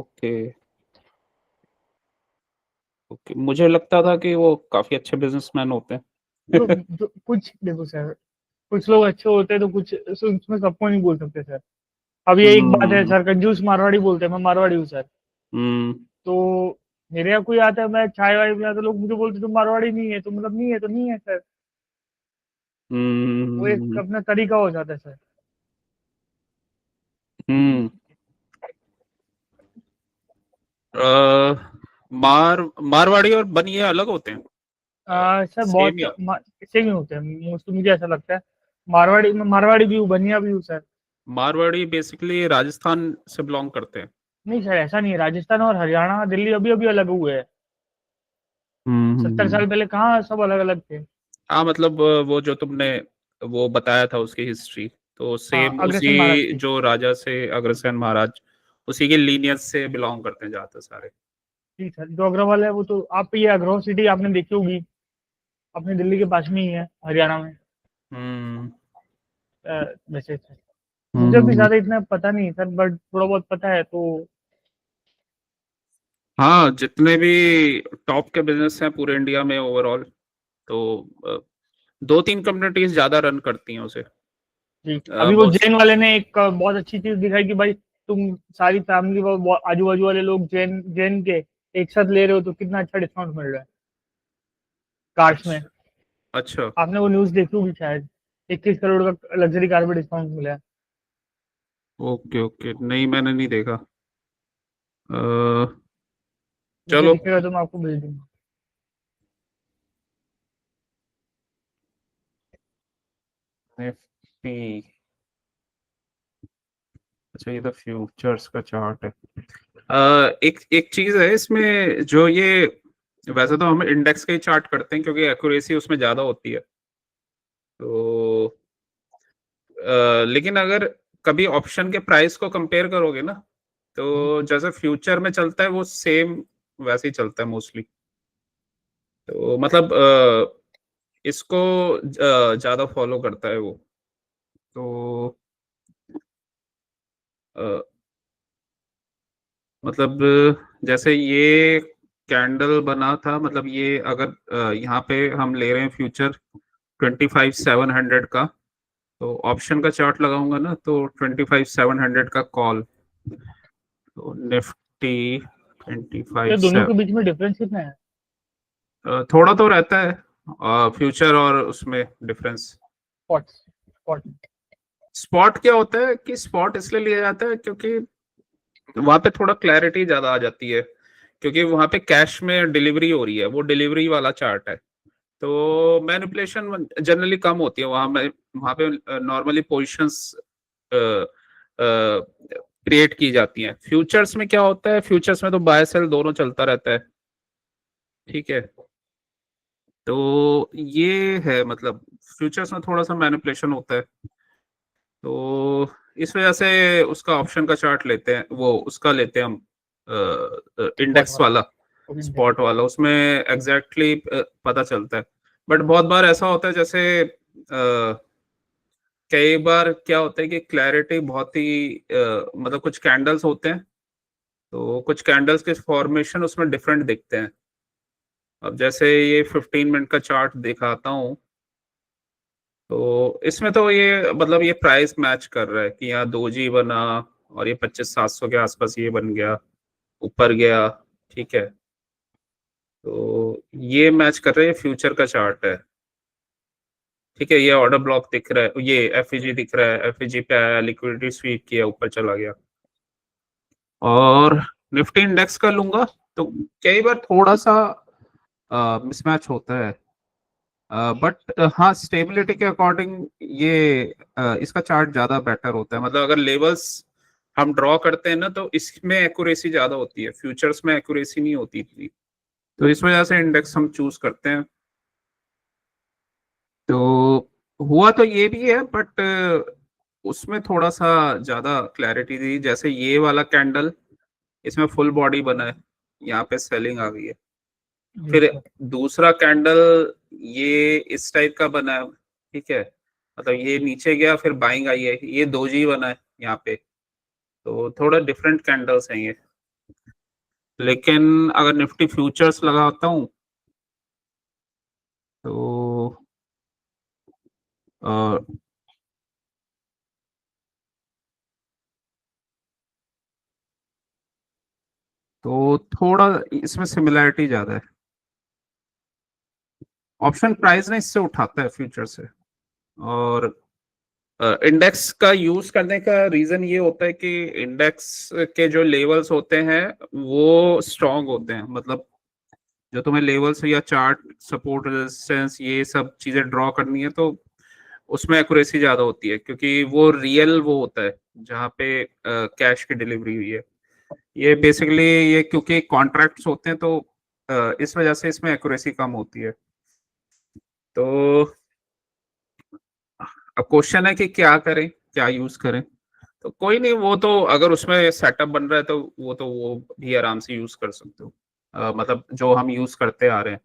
Okay okay, मुझे लगता था कि वो काफी अच्छे बिजनेसमैन होते हैं। जो कुछ देखो सर, कुछ लोग अच्छे होते हैं तो कुछ उसमें सबको नहीं बोल सकते सर। अब ये एक बात है हम्म सर, कंजूस मारवाड़ी बोलते हैं, मैं मारवाड़ी हूँ सर। हम्म तो मेरे यहाँ कोई आता है, मैं चाय वाय पिलाता तो लोग मुझे बोलते तुम मारवाड़ी नहीं है, तो मतलब नहीं है तो नहीं है सर। वो एक हम्म अपना तरीका हो जाता है सर। हम्म अ, मारवाड़ी और बनिए अलग होते हैं? सर सेम बहुत या? सेम ही होते हैं मोस्टली, मुझे ऐसा लगता है। मारवाड़ी भी हूँ, बनिया भी हूँ सर। मारवाड़ी बेसिकली राजस्थान से बिलोंग करते हैं। नहीं सर, ऐसा नहीं है, राजस्थान और हरियाणा दिल्ली अभी अभी अलग हुए हैं। 70 साल पहले कहाँ सब अलग अलग थे। हाँ मतलब वो जो तुमने वो बताया था उसकी हिस्ट्री, तो हाँ, सेम अग्रसेन महाराज उसी की। जो राजा से अग्रसेन महाराज, उसी के लीनियज से बिलोंग करते हैं ज्यादातर सारे। जी सर, जो अग्रवाल है वो तो आप, ये अग्रवाल सिटी आपने देखी होगी, अपनी दिल्ली के पास में ही है, हरियाणा में। हम्म वैसे सर, मुझे भी हम्म ज्यादा इतना पता नहीं है सर, बट थोड़ा बहुत पता है तो। हाँ, जितने भी टॉप के बिजनेस हैं पूरे इंडिया में ओवरऑल, तो दो तीन कम्युनिटीज ज्यादा रन करती हैं उसे। जी, अभी वो मोस्ट। जैन वाले ने एक बहुत अच्छी चीज दिखाई कि भाई तुम सारी फैमिली आजू बाजू वाले लोग जैन जैन के एक साथ ले रहे हो तो कितना अच्छा डिस्काउंट मिल रहा है कार्स में। अच्छा अच्छा। आपने वो न्यूज देखी होगी शायद, 21 करोड़ का लग्जरी कार में डिस्काउंट मिला है। ओके ओके, नहीं मैंने नहीं देखा। अ, मुझे चलो। दिखेगा तो मैं आपको भेज दूंगा। निफ्टी। अच्छा, ये तो फ्यूचर्स का चार्ट है। एक एक चीज है इसमें जो ये, वैसे तो हम इंडेक्स का ही चार्ट करते हैं क्योंकि एक्यूरेसी उसमें ज्यादा होती है। तो लेकिन अगर कभी ऑप्शन के प्राइस को कंपेयर करोगे ना, तो जैसे फ्यूचर में चलता है वो सेम वैसे ही चलता है मोस्टली। तो मतलब इसको ज्यादा फॉलो करता है वो। तो अ, मतलब जैसे ये कैंडल बना था, मतलब ये अगर यहाँ पे हम ले रहे हैं फ्यूचर 25,700 का, तो ऑप्शन का चार्ट लगाऊंगा ना तो 25,700 का कॉल। तो निफ्टी ट्वेंटी ये फाइव दोनों के बीच में डिफरेंस कितना है? थोड़ा तो रहता है फ्यूचर और उसमें डिफरेंस। Spot spot. स्पॉट क्या होता है कि स्पॉट इसलिए लिया जाता है क्योंकि वहां पे थोड़ा क्लैरिटी ज्यादा आ जाती है, क्योंकि वहां पे कैश में डिलीवरी हो रही है, वो डिलीवरी वाला चार्ट है। तो मैनिपुलेशन जनरली कम होती है वहां में। वहां पे नॉर्मली पोजिशंस क्रिएट की जाती हैं। फ्यूचर्स में क्या होता है, फ्यूचर्स में तो बाय सेल दोनों चलता रहता है। ठीक है। तो ये है मतलब फ्यूचर्स में थोड़ा सा मैनिपुलेशन होता है। तो इस वजह से उसका ऑप्शन का चार्ट लेते हैं, वो उसका लेते हैं हम, स्पॉट इंडेक्स वाला। वाला। ओके। स्पॉट वाला उसमें एग्जैक्टली पता चलता है। बट बहुत बार ऐसा होता है जैसे कई बार क्या होता है कि क्लैरिटी बहुत ही मतलब कुछ कैंडल्स होते हैं, तो कुछ कैंडल्स के फॉर्मेशन उसमें डिफरेंट दिखते हैं। अब जैसे ये 15 मिनट का चार्ट दिखाता हूँ, तो इसमें तो ये मतलब ये प्राइस मैच कर रहा है कि यहाँ दो जी बना और ये 25,700 के आसपास ये बन गया, ऊपर गया। ठीक है। तो ये मैच कर रहे हैं, फ्यूचर का चार्ट है। ठीक है, ये ऑर्डर ब्लॉक दिख रहा है, ये एफईजी दिख रहा है, एफईजी पे आया, लिक्विडिटी स्वीप किया, ऊपर चला गया। और निफ्टी इंडेक्स का लूंगा तो कई बार थोड़ा सा मिसमैच होता है, बट हाँ स्टेबिलिटी के अकॉर्डिंग ये इसका चार्ट ज्यादा बेटर होता है। मतलब अगर लेवल्स हम ड्रॉ करते हैं ना तो इसमें एक्यूरेसी ज्यादा होती है, फ्यूचर्स में एक्यूरेसी नहीं होती इतनी। तो इस वजह से इंडेक्स हम चूज करते हैं। तो हुआ तो ये भी है, बट उसमें थोड़ा सा ज्यादा क्लैरिटी थी। जैसे ये वाला कैंडल, इसमें फुल बॉडी बना है, यहाँ पे सेलिंग आ गई है। जी फिर सर। दूसरा कैंडल ये इस टाइप का बना है। ठीक है, मतलब ये नीचे गया फिर बाइंग आई है, ये दो जी बना है यहाँ पे। तो थोड़ा डिफरेंट कैंडल्स हैं ये। लेकिन अगर निफ्टी फ्यूचर्स लगाता हूँ तो अ, तो थोड़ा इसमें सिमिलैरिटी ज्यादा है। ऑप्शन प्राइस ना इससे उठाता है फ्यूचर से। और इंडेक्स का यूज करने का रीजन ये होता है कि इंडेक्स के जो लेवल्स होते हैं वो स्ट्रांग होते हैं। मतलब जो तुम्हें लेवल्स या चार्ट सपोर्ट रेजिस्टेंस ये सब चीजें ड्रॉ करनी है तो उसमें एक्यूरेसी ज्यादा होती है, क्योंकि वो रियल वो होता है जहाँ पे कैश की डिलीवरी हुई है। ये बेसिकली ये क्योंकि कॉन्ट्रैक्ट्स होते हैं तो इस वजह से इसमें एक्यूरेसी कम होती है। तो अब क्वेश्चन है कि क्या करें, क्या यूज करें। तो कोई नहीं, वो तो अगर उसमें सेटअप बन रहा है तो वो भी आराम से यूज कर सकते हो। मतलब जो हम यूज करते आ रहे हैं।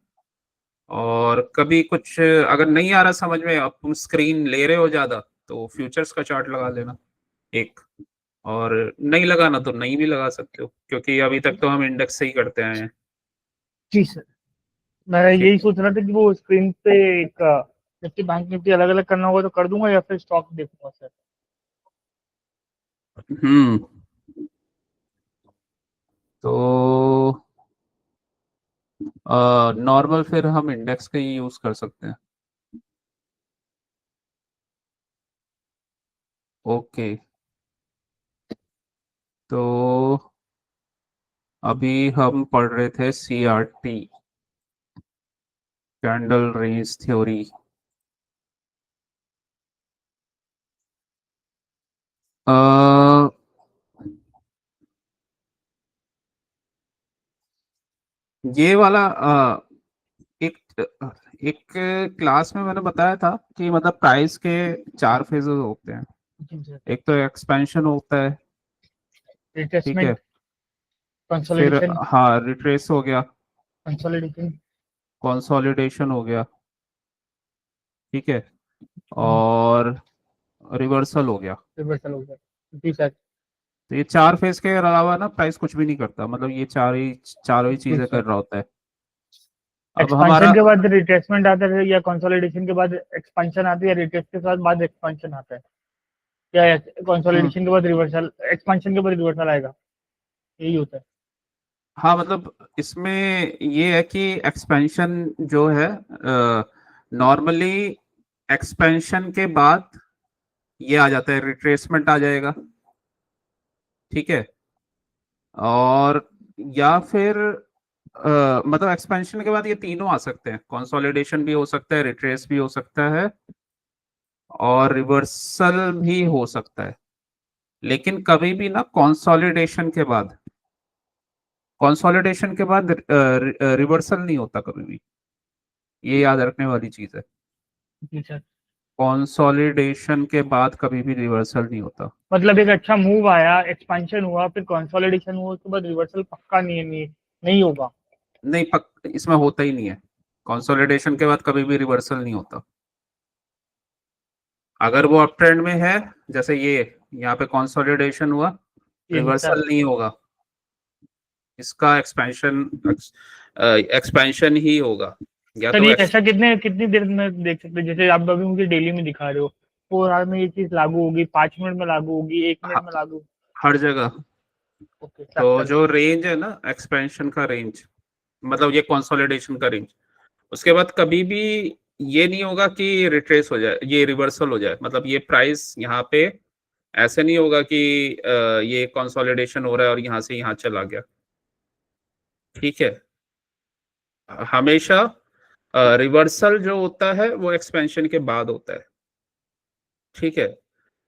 और कभी कुछ अगर नहीं आ रहा समझ में, अब तुम स्क्रीन ले रहे हो ज्यादा, तो फ्यूचर्स का चार्ट लगा लेना एक। और नहीं लगाना तो नहीं भी लगा सकते हो, क्योंकि अभी तक तो हम इंडेक्स से ही करते आए हैं। जी सर, मैं ठीक यही है। सोच रहा था कि वो स्क्रीन पे एक निफ्टी बैंक निफ्टी अलग अलग करना होगा तो कर दूंगा, या फिर स्टॉक देखूंगा सर। हम्म। तो नॉर्मल फिर हम इंडेक्स का ही यूज कर सकते हैं। ओके। तो अभी हम पढ़ रहे थे सीआरटी, कैंडल रेंज थ्योरी। ये वाला एक एक क्लास में मैंने बताया था कि मतलब प्राइस के चार फेजेस होते हैं। जी सर। एक तो एक्सपेंशन होता है, ठीक है। रिट्रेसमेंट, फिर कंसोलिडेशन। हाँ, रिट्रेस हो गया, कंसोलिडेशन। कंसोलिडेशन हो गया, ठीक है। और रिवर्सल हो गया। रिवर्सल हो गया। जी सर। तो ये चार फेज के अलावा ना प्राइस कुछ भी नहीं करता, मतलब ये चारों ही जी चीजें सर। कर रहा होता है। अब एक्सपांशन हमारा के बाद रिट्रेसमेंट आता है, या कंसोलिडेशन के बाद एक्सपांशन आती है, या रिट्रेस के साथ बाद एक्सपांशन आता है, या हम्म, कंसोलिडेशन के बाद रिवर्सल, एक्सपांशन के बाद रिवर्सल आएगा, यही होता है। हाँ मतलब इसमें ये है कि एक्सपेंशन जो है नॉर्मली एक्सपेंशन के बाद ये आ जाता है, रिट्रेसमेंट आ जाएगा, ठीक है। और या फिर मतलब एक्सपेंशन के बाद ये तीनों आ सकते हैं, कंसोलिडेशन भी हो सकता है, रिट्रेस भी हो सकता है, और रिवर्सल भी हो सकता है। लेकिन कभी भी ना कंसोलिडेशन के बाद रिवर्सल नहीं होता कभी भी। ये याद रखने वाली चीज है। जी सर। कंसोलिडेशन के बाद कभी भी रिवर्सल नहीं होता। मतलब एक अच्छा मूव आया, एक्सपांशन हुआ, फिर कंसोलिडेशन हुआ, उसके बाद रिवर्सल पक्का नहीं होगा। नहीं, इसमें होता ही नहीं है। कंसोलिडेशन के बाद कभी भी रिवर्सल नहीं होता। अगर वो अप ट्रेंड में है, जैसे ये यहाँ पे कंसोलिडेशन हुआ, जी सर। रिवर्सल नहीं होगा, इसका एक्सपेंशन ही होगा। या सर तो ये ऐसा कितनी देर में देख सकते हैं? जैसे आप अभी मुझे डेली में दिखा रहे हो, 4 आवर में ये चीज लागू होगी, 5 मिनट में लागू होगी, 1 मिनट में लागू। हर जगह। ओके, तो फैक्टर। जो रेंज है ना, एक्सपेंशन का रेंज, मतलब ये कंसोलिडेशन का रेंज, उसके बाद कभी भी ये नहीं होगा कि रिट्रेस हो जाए, ये रिवर्सल हो जाए। मतलब ये प्राइस यहाँ पे ऐसे नहीं होगा कि ये कंसोलिडेशन हो रहा है और यहाँ से यहाँ चला गया, ठीक है। हमेशा रिवर्सल जो होता है वो एक्सपेंशन के बाद होता है, ठीक है।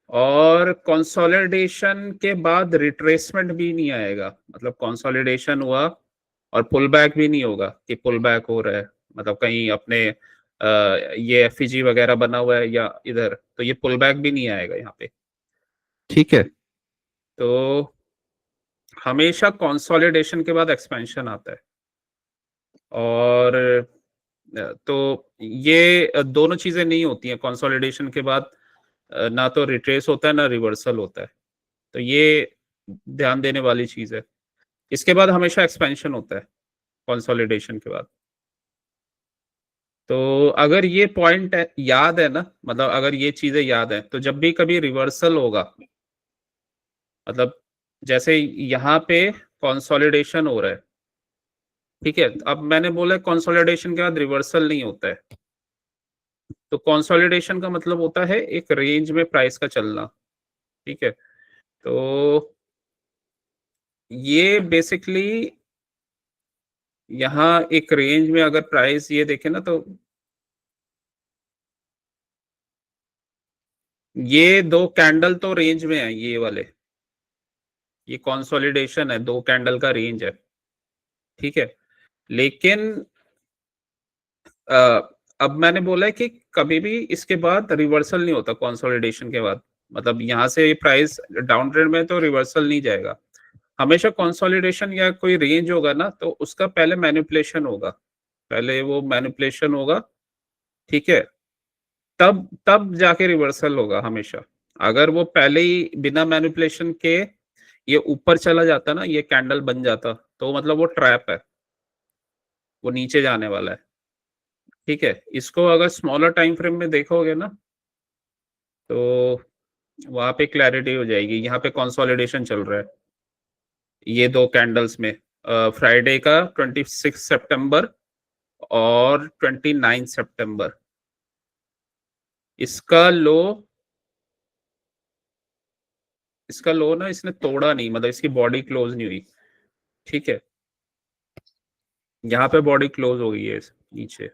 और कंसोलिडेशन के बाद रिट्रेसमेंट भी नहीं आएगा। मतलब कंसोलिडेशन हुआ और पुल बैक भी नहीं होगा कि पुल बैक हो रहा है, मतलब कहीं अपने ये एफईजी वगैरह बना हुआ है या इधर, तो ये पुल बैक भी नहीं आएगा यहाँ पे, ठीक है। तो हमेशा कंसोलिडेशन के बाद एक्सपेंशन आता है। और तो ये दोनों चीजें नहीं होती हैं कंसोलिडेशन के बाद। ना तो रिट्रेस होता है ना रिवर्सल होता है। तो ये ध्यान देने वाली चीज है। इसके बाद हमेशा एक्सपेंशन होता है कंसोलिडेशन के बाद। तो अगर ये पॉइंट याद है ना, मतलब अगर ये चीजें याद है, तो जब भी कभी रिवर्सल होगा, मतलब जैसे यहाँ पे कंसोलिडेशन हो रहा है, ठीक है, अब मैंने बोला कंसोलिडेशन के बाद रिवर्सल नहीं होता है, तो कंसोलिडेशन का मतलब होता है एक रेंज में प्राइस का चलना, ठीक है। तो ये बेसिकली यहाँ एक रेंज में अगर प्राइस ये देखे ना, तो ये दो कैंडल तो रेंज में है, ये वाले, ये कंसोलिडेशन है, दो कैंडल का रेंज है, ठीक है। लेकिन अब मैंने बोला है कि कभी भी इसके बाद रिवर्सल नहीं होता कंसोलिडेशन के बाद, मतलब यहाँ से प्राइस डाउन ट्रेंड में तो रिवर्सल नहीं जाएगा, हमेशा कंसोलिडेशन या कोई रेंज होगा ना, तो उसका पहले मैनिपुलेशन होगा, पहले वो मैनिपुलेशन होगा, ठीक है, तब तब जाके रिवर्सल होगा हमेशा। अगर वो पहले ही बिना मैनिपुलेशन के ये ऊपर चला जाता ना, ये कैंडल बन जाता, तो मतलब वो ट्रैप है, वो नीचे जाने वाला है, ठीक है। इसको अगर स्मॉलर टाइम फ्रेम में देखोगे ना, तो वहां पे क्लैरिटी हो जाएगी। यहाँ पे कंसोलिडेशन चल रहा है ये दो कैंडल्स में, फ्राइडे का 26 सितंबर और 29 सितंबर, इसका लो, इसका लो ना इसने तोड़ा नहीं, मतलब इसकी बॉडी क्लोज नहीं हुई, ठीक है, यहाँ पे बॉडी क्लोज हो गई है नीचे।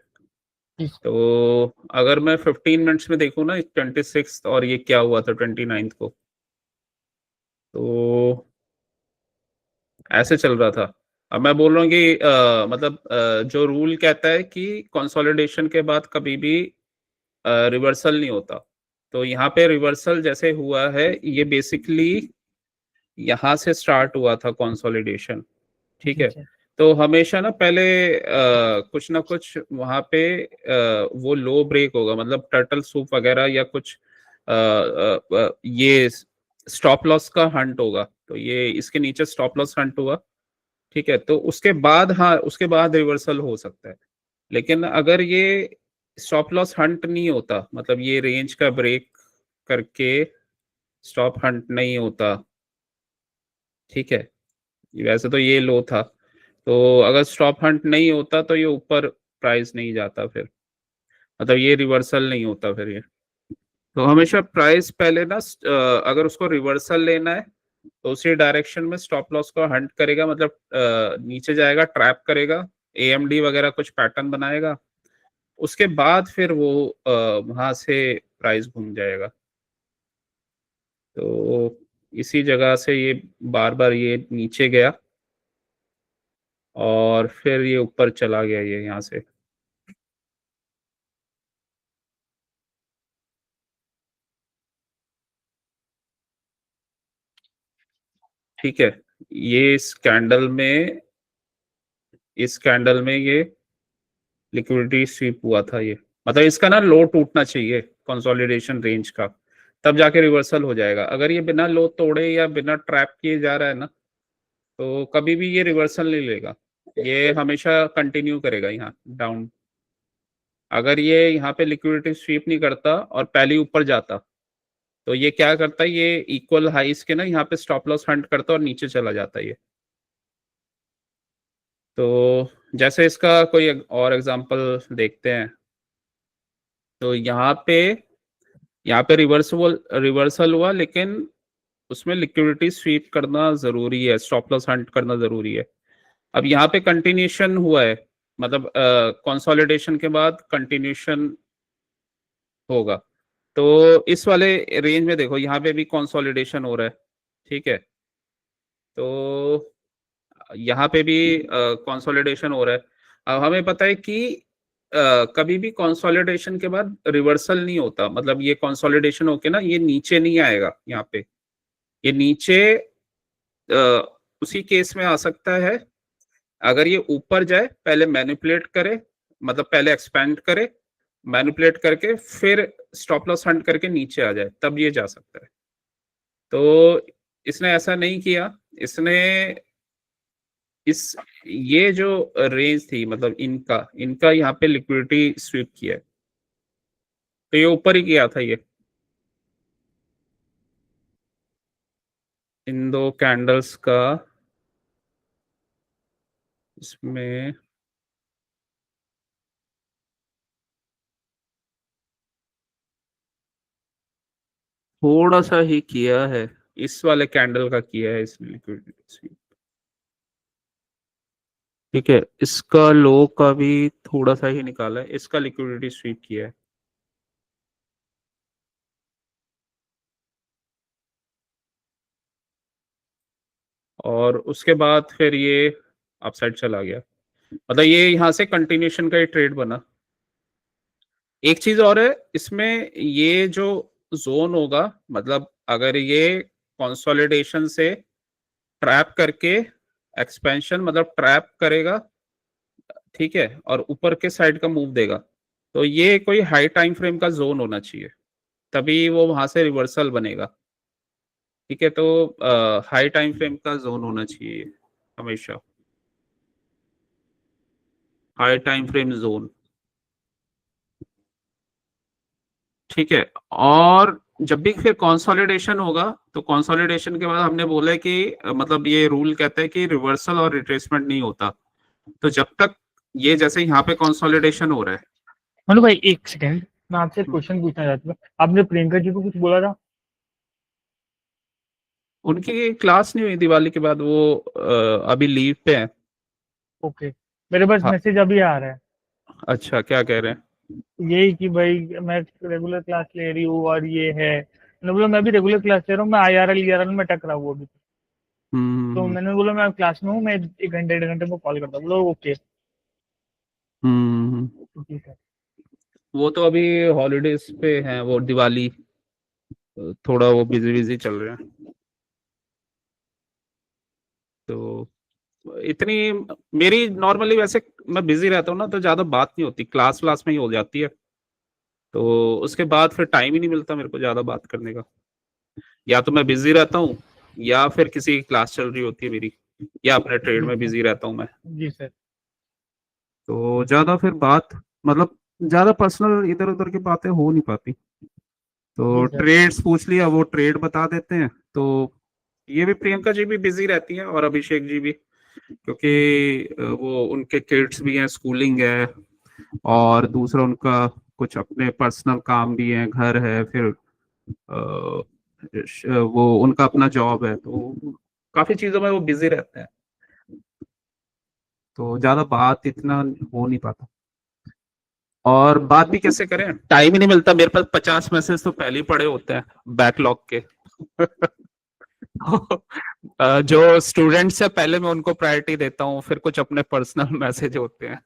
तो अगर मैं 15 मिनट्स में देखूँ ना 26, और ये क्या हुआ था 29 को, तो ऐसे चल रहा था। अब मैं बोल रहा हूँ कि मतलब जो रूल कहता है कि कंसोलिडेशन के बाद कभी भी रिवर्सल नहीं होता, तो यहाँ पे रिवर्सल जैसे हुआ है, ये बेसिकली यहाँ से स्टार्ट हुआ था कंसोलिडेशन, ठीक है। तो हमेशा ना पहले कुछ ना कुछ वहां पे वो लो ब्रेक होगा, मतलब टर्टल सूप वगैरह या कुछ ये स्टॉप लॉस का हंट होगा, तो ये इसके नीचे स्टॉप लॉस हंट हुआ, ठीक है, तो उसके बाद, हाँ उसके बाद रिवर्सल हो सकता है। लेकिन अगर ये स्टॉप लॉस हंट नहीं होता, मतलब ये रेंज का ब्रेक करके स्टॉप हंट नहीं होता, ठीक है, वैसे तो ये लो था, तो अगर स्टॉप हंट नहीं होता तो ये ऊपर प्राइस नहीं जाता, फिर मतलब ये रिवर्सल नहीं होता फिर ये। तो हमेशा प्राइस पहले ना अगर उसको रिवर्सल लेना है, तो उसी डायरेक्शन में स्टॉप लॉस को हंट करेगा, मतलब नीचे जाएगा, ट्रैप करेगा, एएमडी वगैरह कुछ पैटर्न बनाएगा, उसके बाद फिर वो वहां से प्राइस घूम जाएगा। तो इसी जगह से ये बार बार ये नीचे गया और फिर ये ऊपर चला गया, ये यहाँ से, ठीक है। ये इस कैंडल में ये लिक्विडिटी स्वीप हुआ था, ये मतलब इसका ना लो टूटना चाहिए कंसोलिडेशन रेंज का, तब जाके रिवर्सल हो जाएगा। अगर ये बिना लो तोड़े या बिना ट्रैप किए जा रहा है ना, तो कभी भी ये रिवर्सल नहीं लेगा, ये हमेशा कंटिन्यू करेगा यहाँ डाउन। अगर ये यहाँ पे लिक्विडिटी स्वीप नहीं करता और पहले ऊपर जाता, तो ये क्या करता है, ये इक्वल हाइस के ना यहाँ पे स्टॉप लॉस हंट करता और नीचे चला जाता है ये। तो जैसे इसका कोई और एग्जांपल देखते हैं, तो यहाँ पे रिवर्सल रिवर्सल हुआ, लेकिन उसमें लिक्विडिटी स्वीप करना जरूरी है, स्टॉप लॉस हंट करना जरूरी है। अब यहाँ पे कंटिन्यूशन हुआ है, मतलब कंसोलिडेशन के बाद कंटिन्यूशन होगा, तो इस वाले रेंज में देखो यहाँ पे भी कंसोलिडेशन हो रहा है, ठीक है, तो यहाँ पे भी कंसोलिडेशन हो रहा है। अब हमें पता है कि कभी भी कंसोलिडेशन के बाद रिवर्सल नहीं होता, मतलब ये कंसोलिडेशन होके ना ये नीचे नहीं आएगा, यहाँ पे ये नीचे उसी केस में आ सकता है अगर ये ऊपर जाए, पहले मैनिपुलेट करे, मतलब पहले एक्सपेंड करे, मैनिपुलेट करके फिर स्टॉप लॉस हंट करके नीचे आ जाए, तब ये जा सकता है। तो इसने ऐसा नहीं किया, इसने इस ये जो रेंज थी मतलब इनका यहाँ पे लिक्विडिटी स्वीप किया है, तो ये ऊपर ही किया था ये इन दो कैंडल्स का इसमें थोड़ा सा ही किया है, इस वाले कैंडल का किया है इसने लिक्विडिटी स्वीप। ठीक है, इसका लो का भी थोड़ा सा ही निकाला है, इसका लिक्विडिटी स्वीप किया है। और उसके बाद फिर ये अपसाइड चला गया, मतलब ये यहाँ से कंटिन्यूशन का ही ट्रेड बना। एक चीज और है इसमें, ये जो जोन होगा मतलब अगर ये कंसोलिडेशन से ट्रैप करके एक्सपेंशन मतलब ट्रैप करेगा, ठीक है, और ऊपर के साइड का मूव देगा, तो ये कोई हाई टाइम फ्रेम का जोन होना चाहिए, तभी वो वहां से रिवर्सल बनेगा। ठीक है, तो हाई टाइम फ्रेम का जोन होना चाहिए हमेशा, हाई टाइम फ्रेम जोन। ठीक है, और जब भी फिर कंसोलिडेशन होगा तो कंसोलिडेशन के बाद हमने बोला है कि मतलब ये रूल कहता है कि रिवर्सल और रिट्रेसमेंट नहीं होता, तो जब तक ये जैसे यहाँ पे कंसोलिडेशन हो रहा है। मनु भाई एक सेकंड, मैं आपसे एक क्वेश्चन पूछना चाहता हूँ। आपने प्रियंका जी को कुछ बोला था? उनकी क्लास नहीं हुई दिवाली के बाद, वो अभी लीव पे है। ओके, मेरे पास हाँ, मैसेज अभी आ रहा है, अच्छा क्या कह रहे हैं? यही कि भाई मैं रेगुलर क्लास ले रही हूँ और ये है। मैंने बोला मैं भी रेगुलर क्लास ले रहा हूँ, मैं IRL में टकरा हुआ अभी। तो हम्म मैंने बोला मैं क्लास में हूँ, मैं 1 घंटे 1.5 घंटे में कॉल करता हूँ। बोला ओके हम्म। ठीक है। वो तो अभी हॉलीडेज पे हैं, वो दिवाली, थोड़ा वो बिजी बिजी चल रहे हैं, तो इतनी मेरी नॉर्मली वैसे मैं बिजी रहता हूँ ना, तो ज्यादा बात नहीं होती, क्लास क्लास में ही हो जाती है, तो उसके बाद फिर टाइम ही नहीं मिलता मेरे को ज्यादा बात करने का, या तो मैं बिजी रहता हूँ या फिर किसी की क्लास चल रही होती है मेरी, या अपने ट्रेड जी में सर। बिजी रहता हूँ मैं, जी सर। तो ज्यादा फिर बात मतलब ज्यादा पर्सनल इधर उधर की बातें हो नहीं पाती, तो जी सर। ट्रेड्स पूछ लिया वो ट्रेड बता देते हैं, तो ये भी प्रियंका जी भी बिजी रहती हैं और अभिषेक जी भी, क्योंकि वो उनके किड्स भी हैं, स्कूलिंग है, और दूसरा उनका कुछ अपने पर्सनल काम भी है, घर है, फिर वो उनका अपना जॉब है, तो काफी चीजों में वो बिजी रहते हैं, तो ज्यादा बात इतना हो नहीं पाता, और बात भी कैसे करें, टाइम ही नहीं मिलता मेरे पास, 50 मैसेज तो पहले ही पड़े होते हैं बैकलॉग के। जो स्टूडेंट्स है पहले मैं उनको प्रायोरिटी देता हूँ, फिर कुछ अपने पर्सनल मैसेज होते हैं,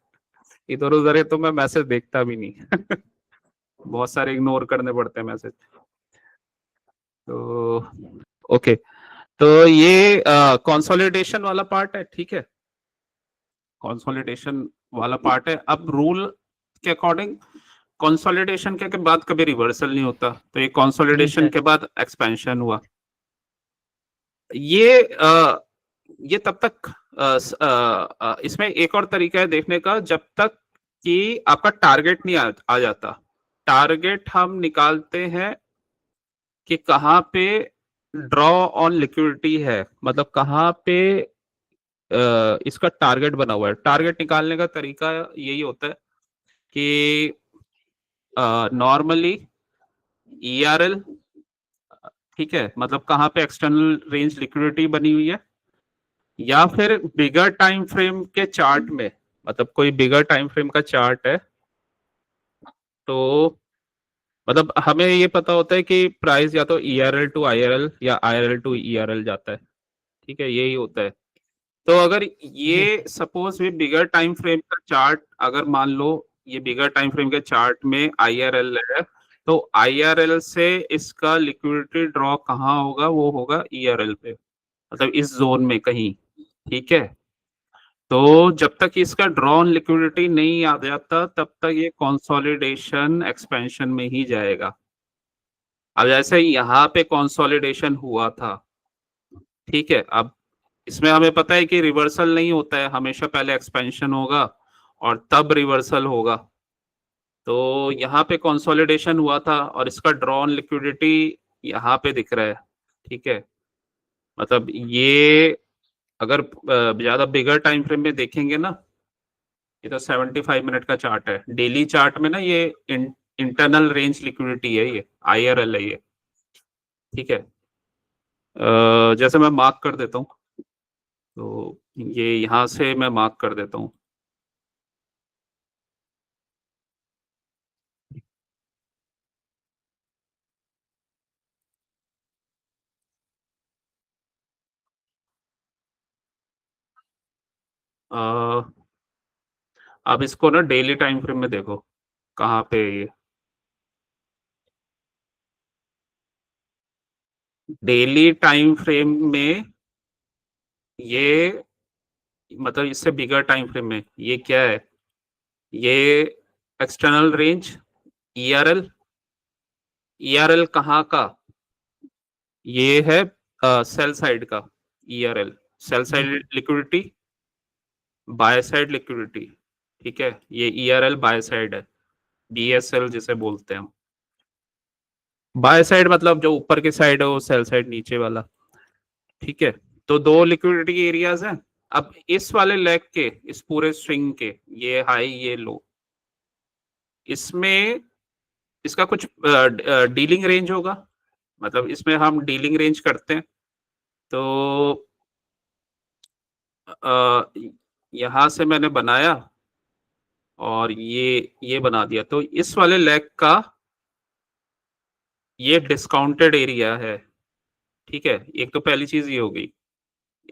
इधर उधर है तो मैं मैसेज देखता भी नहीं। बहुत सारे इग्नोर करने पड़ते हैं मैसेज, तो ओके, तो ये कंसोलिडेशन वाला पार्ट है, ठीक है, कंसोलिडेशन वाला पार्ट है। अब रूल के अकॉर्डिंग कंसोलिडेशन के बाद कभी रिवर्सल नहीं होता, तो ये जी कंसोलिडेशन सर। के बाद एक्सपेंशन हुआ, ये तब तक इसमें एक और तरीका है देखने का, जब तक कि आपका टारगेट नहीं आ जाता। टारगेट हम निकालते हैं कि कहाँ पे ड्रॉ ऑन लिक्विडिटी है, मतलब कहाँ पे इसका टारगेट बना हुआ है। टारगेट निकालने का तरीका यही होता है कि नॉर्मली ERL, ठीक है, मतलब कहाँ पे एक्सटर्नल रेंज लिक्विडिटी बनी हुई है, या फिर बिगर टाइम फ्रेम के चार्ट में, मतलब कोई बिगर टाइम फ्रेम का चार्ट है, तो मतलब हमें ये पता होता है कि प्राइस या तो ERL टू IRL या IRL टू ERL जाता है, ठीक है, यही होता है। तो अगर जी ये सर। सपोज भी बिगर टाइम फ्रेम का चार्ट, अगर मान लो ये बिगर टाइम फ्रेम के चार्ट में IRL है, तो IRL से इसका लिक्विडिटी ड्रॉ कहाँ होगा, वो होगा ERL पे, मतलब इस जोन में कहीं, ठीक है। तो जब तक इसका ड्रॉ ऑन लिक्विडिटी नहीं आ जाता तब तक ये कंसोलिडेशन एक्सपेंशन में ही जाएगा। अब जैसे यहाँ पे कंसोलिडेशन हुआ था, ठीक है, अब इसमें हमें पता है कि रिवर्सल नहीं होता है, हमेशा पहले एक्सपेंशन होगा और तब रिवर्सल होगा। तो यहाँ पे कंसोलिडेशन हुआ था और इसका ड्रॉन लिक्विडिटी यहाँ पे दिख रहा है। ठीक है, मतलब ये अगर ज्यादा बिगर टाइम फ्रेम में देखेंगे ना, ये तो 75 मिनट का चार्ट है। डेली चार्ट में ना ये इंटरनल रेंज लिक्विडिटी है, ये IRL है ये। ठीक है, जैसे मैं मार्क कर देता हूँ, तो ये यहाँ से मैं मार्क कर देता हूँ। अब इसको ना डेली टाइम फ्रेम में देखो कहाँ पे है ये। डेली टाइम फ्रेम में ये, मतलब इससे बिगर टाइम फ्रेम में ये क्या है, ये एक्सटर्नल रेंज ERL। ERL कहाँ का, ये है सेल साइड का ERL, sell side liquidity, by side liquidity. ठीक है, ये ERL बाय साइड है, BSL जिसे बोलते हैं हम। बाय साइड मतलब जो ऊपर की साइड है वो सेल साइड नीचे वाला। ठीक है, तो दो लिक्विडिटी एरियाज हैं। अब इस वाले लेग के, इस पूरे स्विंग के, ये हाई ये लो, इसमें इसका कुछ डीलिंग रेंज होगा, मतलब इसमें हम डीलिंग रेंज करते हैं। तो यहां से मैंने बनाया और ये बना दिया, तो इस वाले लेग का ये डिस्काउंटेड एरिया है। ठीक है, एक तो पहली चीज ये हो गई।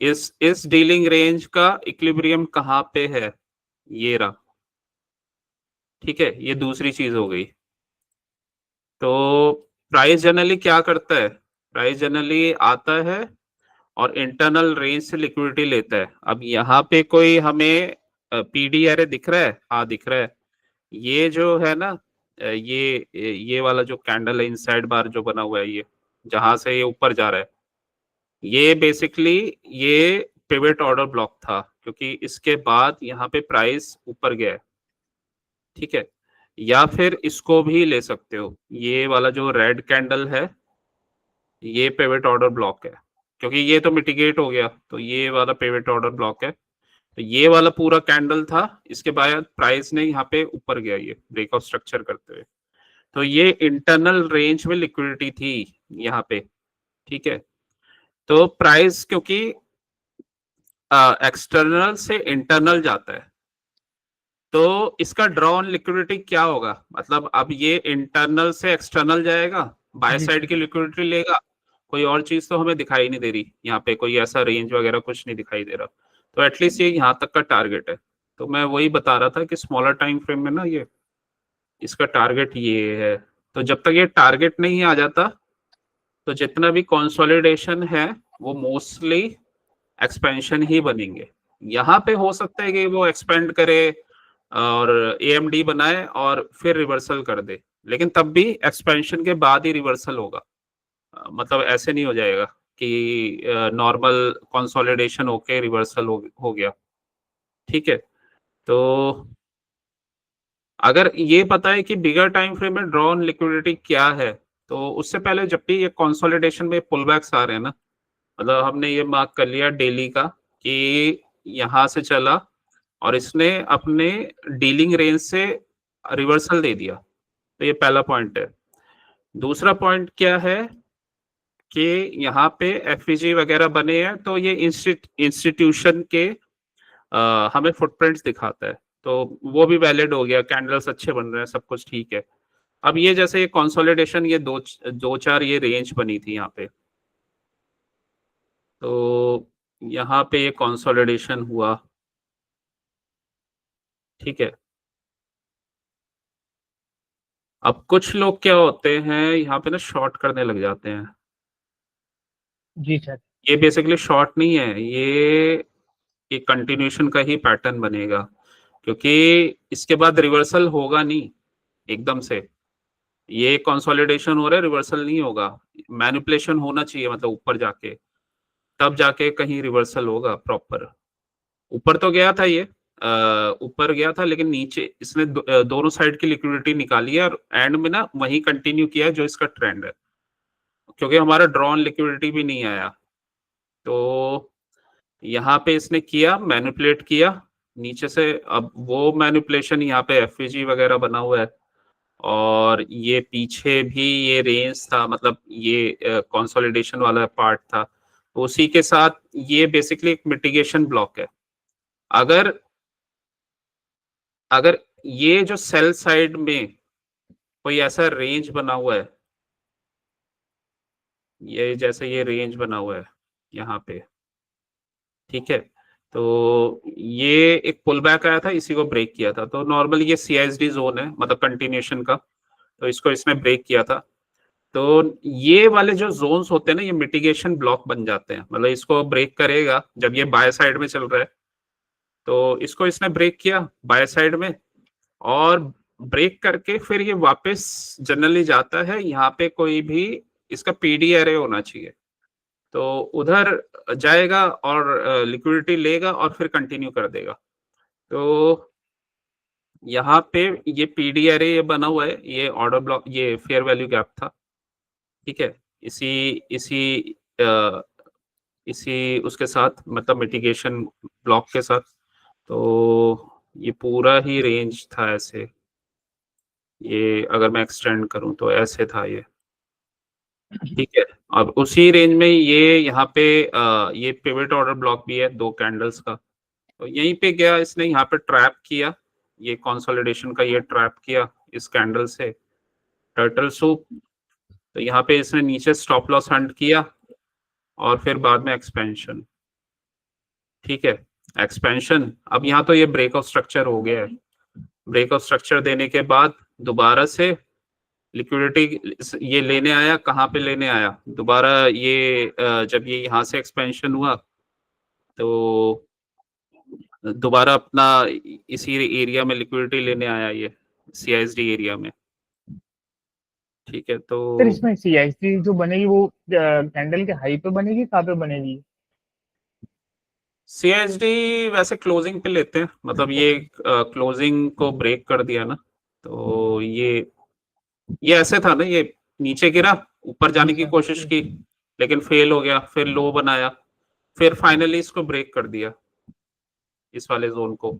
इस डीलिंग रेंज का इक्विलिब्रियम कहाँ पे है, ये रहा। ठीक है, ये दूसरी चीज हो गई। तो प्राइस जनरली क्या करता है, प्राइस जनरली आता है और इंटरनल रेंज से लिक्विडिटी लेता है। अब यहाँ पे कोई हमें PD एरे दिख रहा है, हाँ दिख रहा है। ये जो है ना, ये वाला जो कैंडल है इनसाइड बार जो बना हुआ है, ये जहां से ये ऊपर जा रहा है, ये बेसिकली ये पिवट ऑर्डर ब्लॉक था, क्योंकि इसके बाद यहाँ पे प्राइस ऊपर गया है। ठीक है, या फिर इसको भी ले सकते हो, ये वाला जो रेड कैंडल है ये पिवट ऑर्डर ब्लॉक है, क्योंकि ये तो मिटिगेट हो गया, तो ये वाला पिवट ऑर्डर ब्लॉक है। तो ये वाला पूरा कैंडल था, इसके बाद प्राइस ने यहाँ पे ऊपर गया ये ब्रेकआउट स्ट्रक्चर करते हुए। तो ये इंटरनल रेंज में लिक्विडिटी थी यहाँ पे। ठीक है, तो प्राइस क्योंकि एक्सटर्नल से इंटरनल जाता है, तो इसका ड्रॉन लिक्विडिटी क्या होगा, मतलब अब ये इंटरनल से एक्सटर्नल जाएगा, बाय जी साइड सर। की लिक्विडिटी लेगा। कोई और चीज तो हमें दिखाई नहीं दे रही यहाँ पे, कोई ऐसा रेंज वगैरह कुछ नहीं दिखाई दे रहा। तो एटलीस्ट ये यहाँ तक का टारगेट है। तो मैं वही बता रहा था कि स्मॉलर टाइम फ्रेम में ना ये इसका टारगेट ये है। तो जब तक ये टारगेट नहीं आ जाता, तो जितना भी कंसोलिडेशन है वो मोस्टली एक्सपेंशन ही बनेंगे। यहाँ पे हो सकता है कि वो एक्सपेंड करे और AMD बनाए और फिर रिवर्सल कर दे, लेकिन तब भी एक्सपेंशन के बाद ही रिवर्सल होगा। मतलब ऐसे नहीं हो जाएगा कि नॉर्मल कंसोलिडेशन होके रिवर्सल हो गया। ठीक है, तो अगर ये पता है कि बिगर टाइम फ्रेम में ड्रॉन लिक्विडिटी क्या है, तो उससे पहले जब भी ये कंसोलिडेशन में पुलबैक्स आ रहे हैं ना, मतलब हमने ये मार्क कर लिया डेली का कि यहाँ से चला और इसने अपने डीलिंग रेंज से रिवर्सल दे दिया, तो ये पहला पॉइंट है। दूसरा पॉइंट क्या है कि यहाँ पे FVG वगैरह बने हैं, तो ये इंस्टीट्यूशन के हमें फुटप्रिंट्स दिखाता है, तो वो भी वैलिड हो गया, कैंडल्स अच्छे बन रहे हैं, सब कुछ ठीक है। अब ये जैसे ये कंसोलिडेशन, ये दो चार ये रेंज बनी थी यहाँ पे, तो यहाँ पे ये कंसोलिडेशन हुआ। ठीक है, अब कुछ लोग क्या होते हैं यहाँ पे ना, शॉर्ट करने लग जाते हैं। जी सर। ये बेसिकली शॉर्ट नहीं है, ये कंटिन्यूशन का ही पैटर्न बनेगा, क्योंकि इसके बाद रिवर्सल होगा नहीं एकदम से। ये कंसोलिडेशन हो रहा है, रिवर्सल नहीं होगा, मैनिपुलेशन होना चाहिए, मतलब ऊपर जाके। तब जाके कहीं रिवर्सल होगा प्रॉपर। ऊपर तो गया था ये, ऊपर गया था, लेकिन नीचे इसने दोनों साइड की लिक्विडिटी निकाली है और एंड में ना वही कंटिन्यू किया है जो इसका ट्रेंड है, क्योंकि हमारा ड्रॉन लिक्विडिटी भी नहीं आया। तो यहाँ पे इसने किया, मैनिपुलेट किया नीचे से। अब वो मैनिपुलेशन यहाँ पे एफवीजी वगैरह बना हुआ है, और ये पीछे भी ये रेंज था, मतलब ये कंसोलिडेशन वाला पार्ट था। तो उसी के साथ ये बेसिकली एक मिटिगेशन ब्लॉक है। अगर अगर ये जो सेल साइड में कोई ऐसा रेंज बना हुआ है, ये जैसे ये रेंज बना हुआ है यहाँ पे, ठीक है, तो ये एक पुल बैक आया था, इसी को ब्रेक किया था। तो नॉर्मली ये सीआईएसडी जोन है, मतलब कंटिन्यूएशन का, तो इसको इसने ब्रेक किया था। तो ये वाले जो जोन्स होते हैं ना, ये मिटिगेशन ब्लॉक बन जाते हैं, मतलब इसको ब्रेक करेगा जब ये बाय साइड में चल रहा है। तो इसको इसने ब्रेक किया बाय साइड में, और ब्रेक करके फिर ये वापस जनरली जाता है यहाँ पे, कोई भी इसका पीडी एरे होना चाहिए, तो उधर जाएगा और लिक्विडिटी लेगा और फिर कंटिन्यू कर देगा। तो यहाँ पे ये पीडी एरे ये बना हुआ है, ये ऑर्डर ब्लॉक, ये फेयर वैल्यू गैप था, ठीक है। इसी इसी आ, इसी उसके साथ, मतलब मिटिगेशन ब्लॉक के साथ, तो ये पूरा ही रेंज था ऐसे। ये अगर मैं एक्सटेंड करूं तो ऐसे था ये, ठीक है। अब उसी रेंज में ये यहाँ पे ये पिवट ऑर्डर ब्लॉक भी है 2 कैंडल्स का। तो यहीं पे गया इसने, यहाँ पे ट्रैप किया, ये कंसोलिडेशन का ये ट्रैप किया इस कैंडल से, टर्टल सूप। तो यहाँ पे इसने नीचे स्टॉप लॉस हंट किया, और फिर बाद में एक्सपेंशन, ठीक है, एक्सपेंशन। अब यहाँ तो ये ब्रेक ऑफ स्ट्रक्चर हो गया है। ब्रेक ऑफ स्ट्रक्चर देने के बाद दोबारा से लिक्विडिटी ये लेने आया, कहाँ पे लेने आया दोबारा, ये जब ये यहाँ से एक्सपेंशन हुआ, तो दोबारा अपना इसी एरिया में लिक्विडिटी लेने आया, ये सीआईएसडी एरिया में, ठीक है। तो सर इसमें सीआईसी जो बनेगी वो कैंडल के हाई पे बनेगी, कहाँ पे बनेगी? सीआईएसडी वैसे क्लोजिंग पे लेते हैं, मतलब ये क्लोजिंग को ब्रेक कर दिया ना, तो ये ऐसे था ना, ये नीचे गिरा, ऊपर जाने की कोशिश की, लेकिन फेल हो गया, फिर लो बनाया, फिर फाइनली इसको ब्रेक कर दिया, इस वाले जोन को।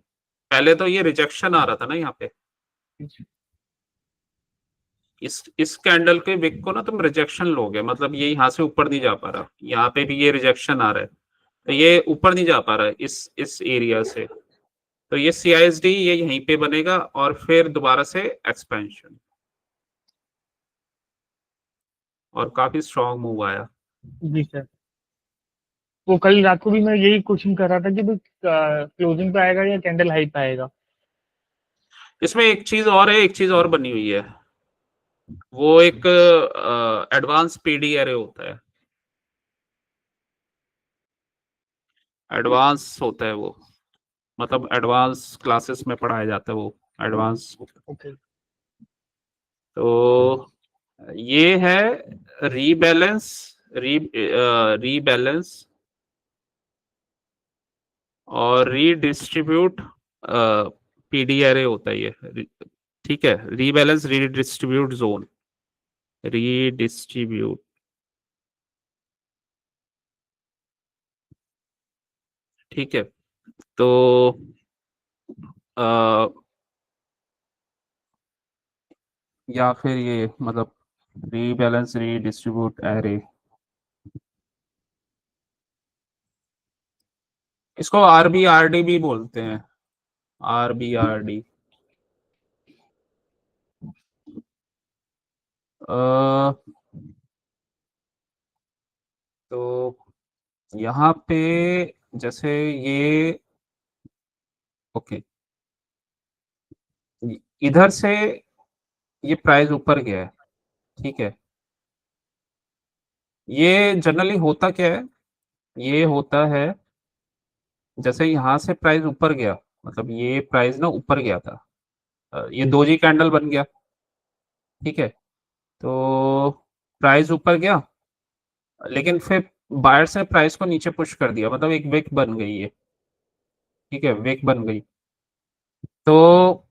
पहले तो ये रिजेक्शन आ रहा था ना यहाँ पे, इस कैंडल के विक को ना तुम रिजेक्शन लोगे, मतलब ये यहाँ से ऊपर नहीं जा पा रहा, यहाँ पे भी ये रिजेक्शन आ रहा है, तो ये ऊपर नहीं जा पा रहा है इस एरिया से। तो ये सीआईएसडी ये यहीं पे बनेगा, और फिर दोबारा से एक्सपेंशन, और काफी स्ट्रॉन्ग मूव आया। जी सर। वो कल रात को भी मैं यही क्वेश्चन कर रहा था कि भाई क्लोजिंग पे आएगा या कैंडल हाई पे आएगा। इसमें एक चीज और है, एक चीज और बनी हुई है, वो एक एडवांस पीडी एरे होता है, एडवांस होता है वो, मतलब एडवांस क्लासेस में पढ़ाया जाता है वो एडवांस। ओके। तो ये है रीबैलेंस, रीबैलेंस और रीडिस्ट्रीब्यूट पीडी एरे होता है ये, ठीक है। रीबैलेंस रीडिस्ट्रीब्यूट जोन, रीडिस्ट्रीब्यूट, ठीक है। तो आ, या फिर ये मतलब रीबैलेंस रीडिस्ट्रीब्यूट एरे, इसको आरबीआरडी भी बोलते हैं, आरबीआरडी। तो यहाँ पे जैसे ये, ओके, इधर से ये प्राइस ऊपर गया है, ठीक है। ये जनरली होता क्या है, ये होता है जैसे यहाँ से प्राइस ऊपर गया, मतलब ये प्राइस ना ऊपर गया था, ये दोजी कैंडल बन गया, ठीक है। तो प्राइस ऊपर गया, लेकिन फिर बायर्स ने प्राइस को नीचे पुश कर दिया, मतलब एक विक बन गई है, ठीक है, विक बन गई। तो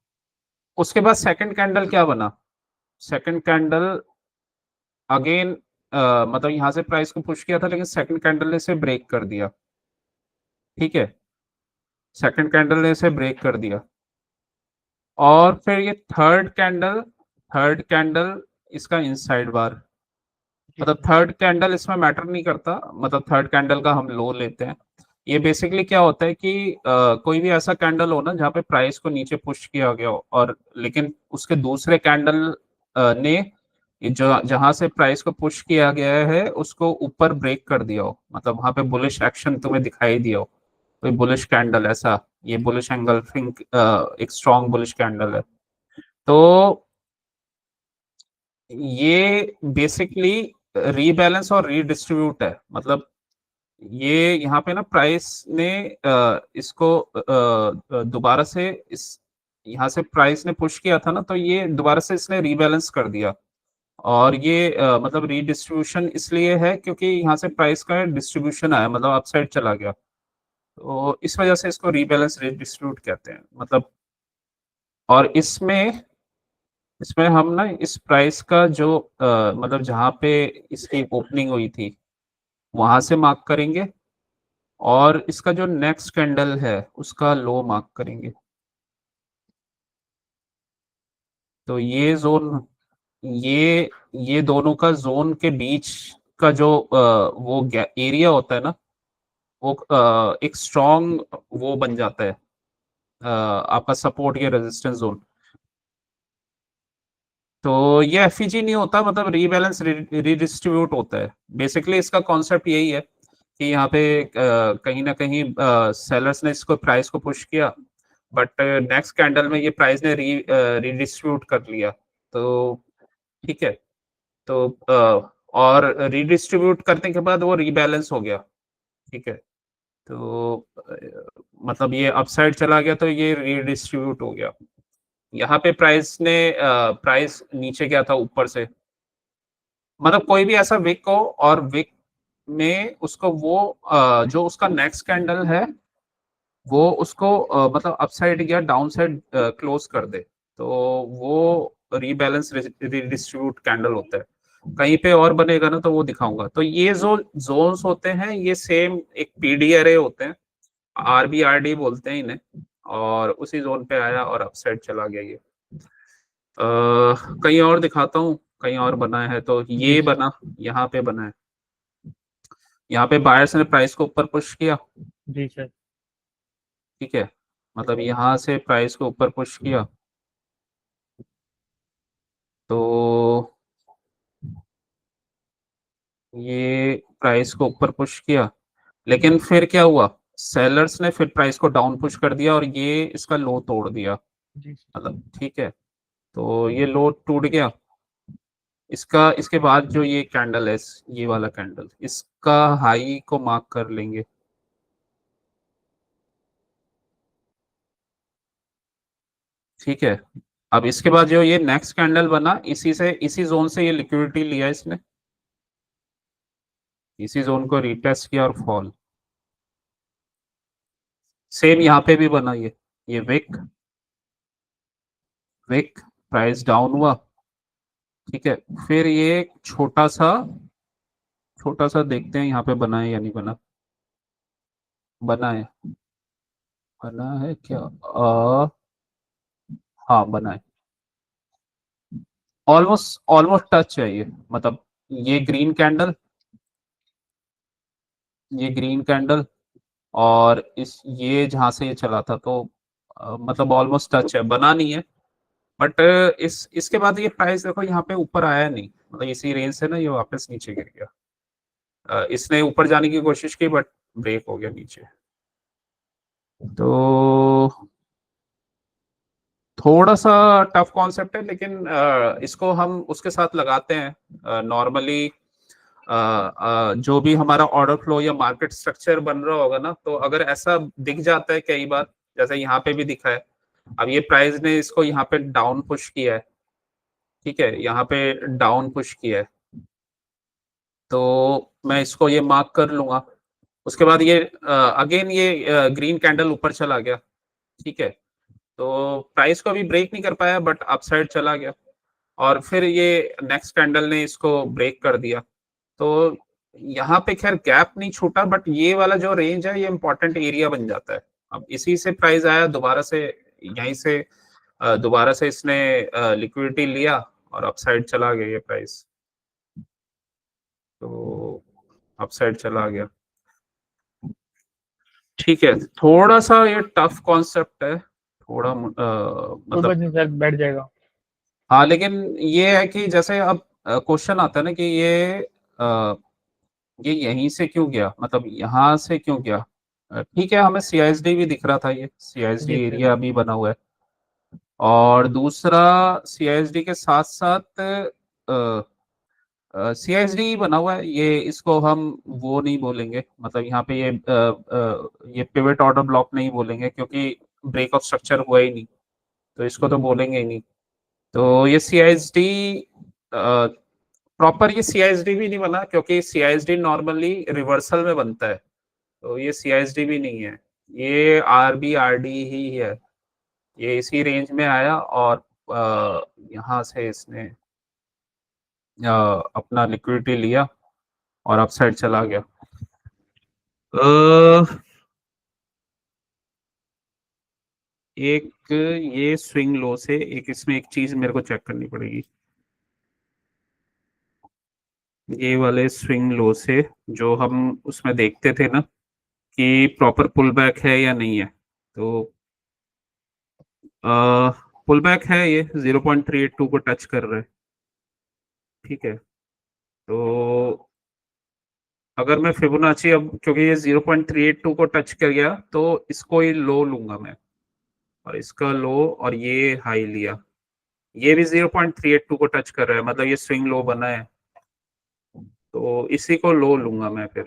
उसके बाद सेकंड कैंडल क्या बना, सेकंड कैंडल अगेन मतलब यहाँ से प्राइस को पुश किया था, लेकिन सेकंड कैंडल ने इसे ब्रेक कर दिया, ठीक है, सेकंड कैंडल ने इसे ब्रेक कर दिया। और फिर ये थर्ड कैंडल इसका इनसाइड बार, जी मतलब सर। थर्ड कैंडल इसमें मैटर नहीं करता, मतलब थर्ड कैंडल का हम लो लेते हैं। ये बेसिकली क्या होता है कि कोई भी ऐसा कैंडल हो ना जहाँ पे प्राइस को नीचे पुश किया गया हो, और लेकिन उसके दूसरे कैंडल ने जो जहां से प्राइस को पुश किया गया है उसको ऊपर ब्रेक कर दिया हो, मतलब वहां पे बुलिश एक्शन तुम्हें दिखाई दिया हो, कोई बुलिश कैंडल ऐसा, ये बुलिश एंगल्फिंग एक स्ट्रॉन्ग बुलिश कैंडल है। तो ये बेसिकली रीबैलेंस और रीडिस्ट्रीब्यूट है, मतलब ये यहाँ पे ना प्राइस ने इसको दोबारा से इस यहाँ से प्राइस ने पुश किया था ना, तो ये दोबारा से इसने रीबैलेंस कर दिया। और ये मतलब रीडिस्ट्रीब्यूशन इसलिए है क्योंकि यहाँ से प्राइस का डिस्ट्रीब्यूशन आया, मतलब अपसाइड चला गया, तो इस वजह से इसको रीबैलेंस रीडिस्ट्रीब्यूट कहते हैं, मतलब। और इसमें इसमें हम ना इस प्राइस का जो मतलब जहाँ पे इसकी ओपनिंग हुई थी वहां से मार्क करेंगे, और इसका जो नेक्स्ट कैंडल है उसका लो मार्क करेंगे। तो ये जोन, ये दोनों का जोन के बीच का जो वो एरिया होता है ना, वो एक स्ट्रॉन्ग वो बन जाता है, आपका सपोर्ट या रेजिस्टेंस जोन। तो ये एफईजी नहीं होता, मतलब रीबैलेंस रीडिस्ट्रीब्यूट होता है, बेसिकली इसका कॉन्सेप्ट यही है कि यहाँ पे कहीं ना कहीं सेलर्स ने इसको प्राइस को पुश किया, बट नेक्स्ट कैंडल में ये प्राइस ने रीडिस्ट्रीब्यूट कर लिया, तो ठीक है। तो और रीडिस्ट्रीब्यूट करने के बाद वो रीबैलेंस हो गया, ठीक है। तो मतलब ये अपसाइड चला गया तो ये रीडिस्ट्रीब्यूट हो गया। यहाँ पे प्राइस नीचे गया था ऊपर से, मतलब कोई भी ऐसा विक हो और विक में उसको वो जो उसका नेक्स्ट कैंडल है वो उसको मतलब अपसाइड या डाउन साइड क्लोज कर दे, तो वो रीबैलेंस रीडिस्ट्रीब्यूट कैंडल होता है। कहीं पे और बनेगा ना तो वो दिखाऊंगा। तो ये जो जोन्स होते हैं ये सेम एक पीडी अरे होते हैं, आरबीआरडी बोलते हैं इन्हें, और उसी जोन पे आया और अपसाइड चला गया ये। कहीं और दिखाता हूँ, कहीं और बना है तो जी ये सर। बना, यहाँ पे बना है, यहाँ पे बायर्स ने प्राइस को ऊपर पुश किया, जी सर। ठीक है, मतलब यहाँ से प्राइस को ऊपर पुश किया, तो ये प्राइस को ऊपर पुश किया, लेकिन फिर क्या हुआ, सेलर्स ने फिर प्राइस को डाउन पुश कर दिया और ये इसका लो तोड़ दिया, जी सर। मतलब ठीक है। तो ये लो टूट गया, इसका इसके बाद जो ये कैंडल है, ये वाला कैंडल, इसका हाई को मार्क कर लेंगे, ठीक है। अब इसके बाद जो ये नेक्स्ट कैंडल बना, इसी जोन से ये लिक्विडिटी लिया इसने, इसी जोन को रिटेस्ट किया और फॉल, सेम यहाँ पे भी बना ये विक, विक प्राइस डाउन हुआ, ठीक है। फिर ये छोटा सा देखते हैं यहाँ पे बना है या नहीं बना, बना है, बना है क्या, हाँ बना है, ऑलमोस्ट ऑलमोस्ट टच है ये, मतलब ये ग्रीन कैंडल, ये ग्रीन कैंडल, और इस ये जहां से ये चला था, तो मतलब ऑलमोस्ट टच है, बना नहीं है। बट इसके बाद ये प्राइस देखो यहाँ पे ऊपर आया नहीं, मतलब इसी रेंज से ना ये वापस नीचे गिर गया, इसने ऊपर जाने की कोशिश की बट ब्रेक हो गया नीचे। तो थोड़ा सा टफ कॉन्सेप्ट है, लेकिन इसको हम उसके साथ लगाते हैं नॉर्मली, जो भी हमारा ऑर्डर फ्लो या मार्केट स्ट्रक्चर बन रहा होगा ना, तो अगर ऐसा दिख जाता है कई बार, जैसे यहाँ पे भी दिखा है, अब ये प्राइस ने इसको यहाँ पे डाउन पुश किया है, ठीक है, यहाँ पे डाउन पुश किया है, तो मैं इसको ये मार्क कर लूंगा। उसके बाद ये अगेन ये ग्रीन कैंडल ऊपर चला गया, ठीक है। तो प्राइस को अभी ब्रेक नहीं कर पाया बट अपसाइड चला गया, और फिर ये नेक्स्ट कैंडल ने इसको ब्रेक कर दिया। तो यहाँ पे खैर गैप नहीं छूटा, बट ये वाला जो रेंज है ये इंपॉर्टेंट एरिया बन जाता है। अब इसी से प्राइस आया दोबारा से, यहीं से दोबारा से इसने लिक्विडिटी लिया और अपसाइड चला गया ये प्राइस, तो अपसाइड चला गया। ठीक है, थोड़ा सा ये टफ कॉन्सेप्ट है, थोड़ा कोई मतलब बात नहीं सर, बैठ जाएगा। हाँ, लेकिन ये है कि जैसे अब क्वेश्चन आता है ना कि ये यहीं से क्यों गया, मतलब यहाँ से क्यों गया। ठीक है, हमें सीआईएसडी भी दिख रहा था, ये सीआईएसडी जी सर। एरिया भी बना हुआ है, और दूसरा सीआईएसडी के साथ साथ सीआईएसडी बना हुआ है, ये इसको हम वो नहीं बोलेंगे, मतलब यहाँ पे ये पिवट ऑर्डर ब्लॉक नहीं बोलेंगे क्योंकि ब्रेक ऑफ स्ट्रक्चर हुआ ही नहीं, तो इसको तो बोलेंगे ही नहीं। तो ये सीआईएसडी प्रॉपर ये सीआईएसडी भी नहीं बना, क्योंकि सीआईएसडी नॉर्मली रिवर्सल में बनता है, तो ये सीआईएसडी भी नहीं है, ये आरबी आरडी ही है। ये इसी रेंज में आया और यहाँ से इसने अपना लिक्विडिटी लिया और अपसाइड चला गया। एक ये स्विंग लो से एक इसमें एक चीज मेरे को चेक करनी पड़ेगी, ये वाले स्विंग लो से जो हम उसमें देखते थे ना कि प्रॉपर पुल बैक है या नहीं है, तो पुल बैक है, ये 0.382 को टच कर रहा है, ठीक है। तो अगर मैं फिबोनाची, अब क्योंकि ये 0.382 को टच कर गया तो इसको ही लो लूंगा मैं, और इसका लो और ये हाई लिया, ये भी 0.382 को टच कर रहा है, मतलब ये स्विंग लो बना है, तो इसी को लो लूंगा मैं फिर,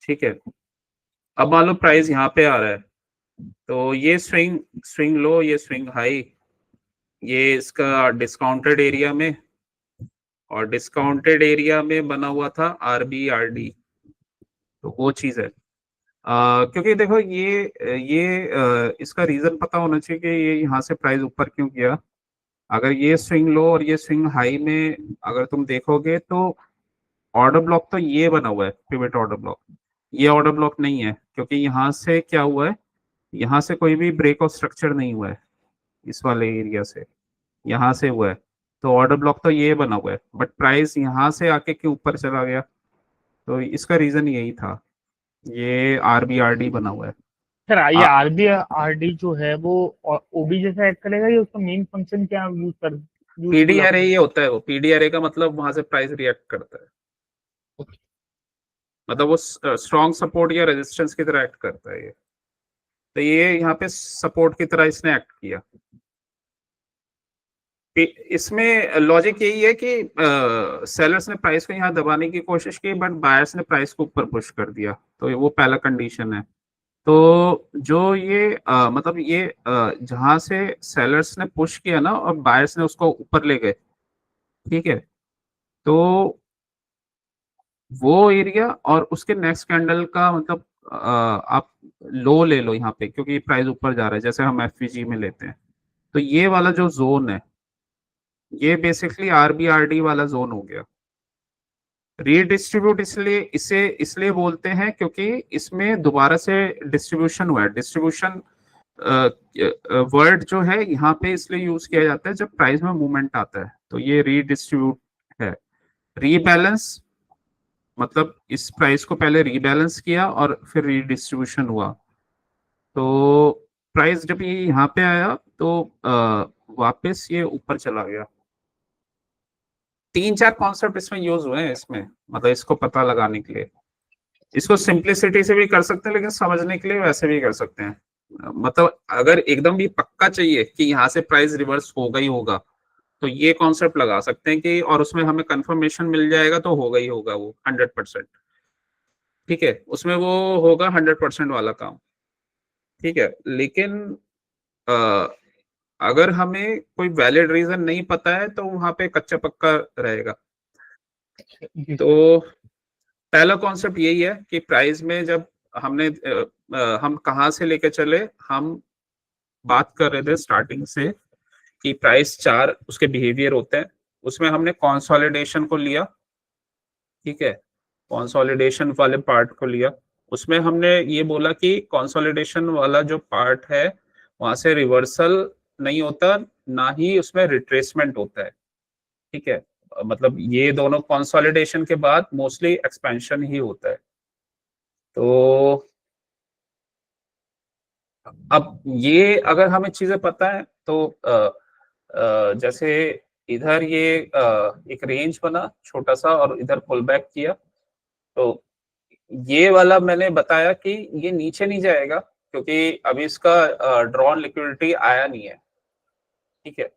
ठीक है। अब मान लो प्राइस यहाँ पे आ रहा है, तो ये स्विंग स्विंग लो, ये स्विंग हाई, ये इसका डिस्काउंटेड एरिया में, और डिस्काउंटेड एरिया में बना हुआ था आरबी आरडी, तो वो चीज है। क्योंकि देखो ये इसका रीजन पता होना चाहिए कि ये यहाँ से प्राइस ऊपर क्यों गया। अगर ये स्विंग लो और ये स्विंग हाई में अगर तुम देखोगे तो ऑर्डर ब्लॉक तो ये बना हुआ है, पिवट ऑर्डर ब्लॉक, ये ऑर्डर ब्लॉक नहीं है, क्योंकि यहाँ से क्या हुआ है, यहाँ से कोई भी ब्रेक ऑफ स्ट्रक्चर नहीं हुआ है, इस वाले एरिया से यहाँ से हुआ है, तो ऑर्डर ब्लॉक तो ये बना हुआ है, बट प्राइस यहाँ से आके क्यों ऊपर चला गया, तो इसका रीजन यही था, ये आरबीआरडी बना हुआ है। सर ये आरबी आरडी जो है वो ओबी जैसा एक्ट करेगा, या उसका मेन फंक्शन क्या यूजफुल पीडीआरए आपको? ये होता है, वो पीडीआरए का मतलब वहां से प्राइस रिएक्ट करता है, मतलब वो स्ट्रॉन्ग सपोर्ट या रेजिस्टेंस की तरह एक्ट करता है ये, तो ये यहाँ पे सपोर्ट की तरह इसने एक्ट किया। इसमें लॉजिक यही है कि सेलर्स ने प्राइस को यहाँ दबाने की कोशिश की, बट बायर्स ने प्राइस को ऊपर पुश कर दिया, तो वो पहला कंडीशन है। तो जो ये मतलब ये जहां से सेलर्स ने पुश किया ना और बायर्स ने उसको ऊपर ले गए, ठीक है, तो वो एरिया और उसके नेक्स्ट कैंडल का मतलब आप लो ले लो यहाँ पे, क्योंकि प्राइस ऊपर जा रहा है, जैसे हम एफवीजी में लेते हैं, तो ये वाला जो जोन है ये बेसिकली आरबीआरडी वाला जोन हो गया। रीडिस्ट्रीब्यूट इसलिए इसे इसलिए बोलते हैं क्योंकि इसमें दोबारा से डिस्ट्रीब्यूशन हुआ है। डिस्ट्रीब्यूशन वर्ड जो है यहाँ पे इसलिए यूज किया जाता है जब प्राइस में मूवमेंट आता है, तो ये रीडिस्ट्रीब्यूट है। रीबैलेंस मतलब इस प्राइस को पहले रीबैलेंस किया और फिर रीडिस्ट्रीब्यूशन हुआ, तो प्राइस जब ये यहाँ पे आया तो वापस ये ऊपर चला गया। तीन चार कॉन्सेप्ट इसमें यूज हुए हैं इसमें, मतलब इसको पता लगाने के लिए, इसको सिंप्लिसिटी से भी कर सकते हैं लेकिन समझने के लिए वैसे भी कर सकते हैं। मतलब अगर एकदम भी पक्का चाहिए कि यहाँ से प्राइस रिवर्स होगा ही होगा, तो ये कॉन्सेप्ट लगा सकते हैं कि, और उसमें हमें कंफर्मेशन मिल जाएगा तो होगा ही होगा वो 100%, ठीक है, उसमें वो होगा 100% वाला काम, ठीक है। लेकिन अगर हमें कोई वैलिड रीजन नहीं पता है तो वहां पे कच्चा पक्का रहेगा। जी तो सर। पहला कॉन्सेप्ट यही है कि प्राइस में जब हमने हम कहाँ से लेके चले, हम बात कर रहे थे स्टार्टिंग से कि प्राइस चार उसके बिहेवियर होते हैं। उसमें हमने कंसोलिडेशन को लिया, ठीक है, कंसोलिडेशन वाले पार्ट को लिया। उसमें हमने ये बोला कि कंसोलिडेशन वाला जो पार्ट है वहां से रिवर्सल नहीं होता, ना ही उसमें रिट्रेसमेंट होता है, ठीक है। मतलब ये दोनों कंसोलिडेशन के बाद मोस्टली एक्सपेंशन ही होता है। तो अब ये अगर हमें चीजें पता है तो जैसे इधर ये एक रेंज बना छोटा सा और इधर पुल बैक किया, तो ये वाला मैंने बताया कि ये नीचे नहीं जाएगा क्योंकि अभी इसका ड्रॉन लिक्विडिटी आया नहीं है, ठीक है।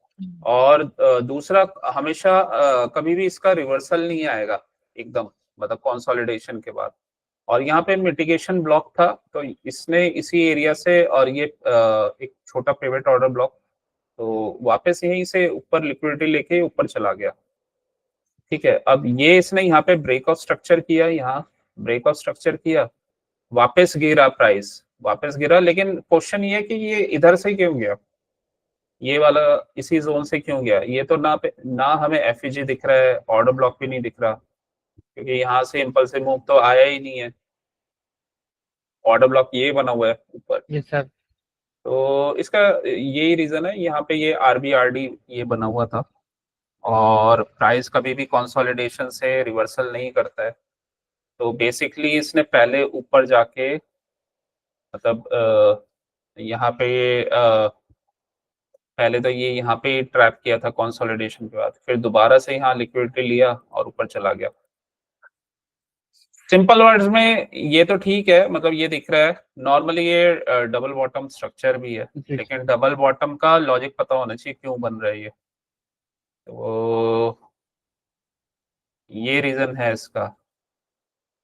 और दूसरा, हमेशा कभी भी इसका रिवर्सल नहीं आएगा एकदम, मतलब कंसोलिडेशन के बाद। और यहाँ पे मिटिगेशन ब्लॉक था तो इसने इसी एरिया से, और ये एक छोटा पिवट ऑर्डर ब्लॉक, तो वापस यहीं से ऊपर लिक्विडिटी लेके ऊपर चला गया, ठीक है। अब ये इसने यहाँ पे ब्रेक ऑफ स्ट्रक्चर किया, यहाँ ब्रेक ऑफ स्ट्रक्चर किया, वापस गिरा प्राइस, वापस गिरा। लेकिन क्वेश्चन ये है कि ये इधर से क्यों गया, ये वाला इसी जोन से क्यों गया? ये तो ना हमें एफईजी दिख रहा है, ऑर्डर ब्लॉक भी नहीं दिख रहा, क्योंकि यहाँ से इम्पल्सिव मूव तो आया ही नहीं है, ऑर्डर ब्लॉक ये बना हुआ है ऊपर। जी सर। तो इसका यही रीजन है, यहाँ पे ये आरबीआरडी ये बना हुआ था, और प्राइस कभी भी कंसोलिडेशन से रिवर्सल नहीं करता है। तो बेसिकली इसने पहले ऊपर जाके, मतलब यहाँ पे पहले तो ये यहाँ पे ट्रैप किया था कंसोलिडेशन के बाद, फिर दोबारा से यहाँ लिक्विडिटी लिया और ऊपर चला गया। सिंपल वर्ड्स में ये तो ठीक है, मतलब ये दिख रहा है नॉर्मली ये डबल बॉटम स्ट्रक्चर भी है, जी लेकिन डबल बॉटम का लॉजिक पता होना चाहिए क्यों बन रहा है ये, तो ये रीजन है इसका।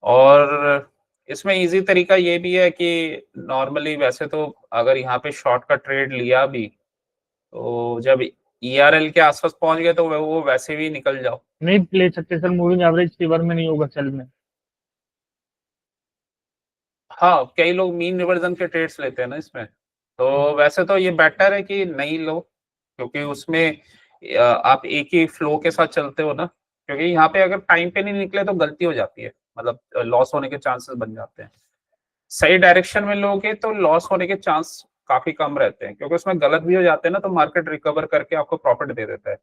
और इसमें इजी तरीका ये भी है कि नॉर्मली वैसे तो अगर यहाँ पे शॉर्ट का ट्रेड लिया भी, तो जब ईआरएल के आसपास पहुंच गए तो वो वैसे भी निकल जाओ। नहीं ले सकते सर, मूविंग एवरेज फेवर में नहीं होगा सेल में। हाँ, कई लोग मीन रिवर्जन के ट्रेड्स लेते हैं ना इसमें, तो वैसे तो ये बेटर है कि नहीं लो, क्योंकि उसमें आप एक ही फ्लो के साथ चलते हो ना, क्योंकि यहाँ पे अगर टाइम पे नहीं निकले तो गलती हो जाती है, मतलब लॉस होने के चांसेस बन जाते हैं। सही डायरेक्शन में लोगे तो लॉस होने के चांस काफी कम रहते हैं, क्योंकि उसमें गलत भी हो जाते हैं ना तो मार्केट रिकवर करके आपको प्रॉफिट दे देता है।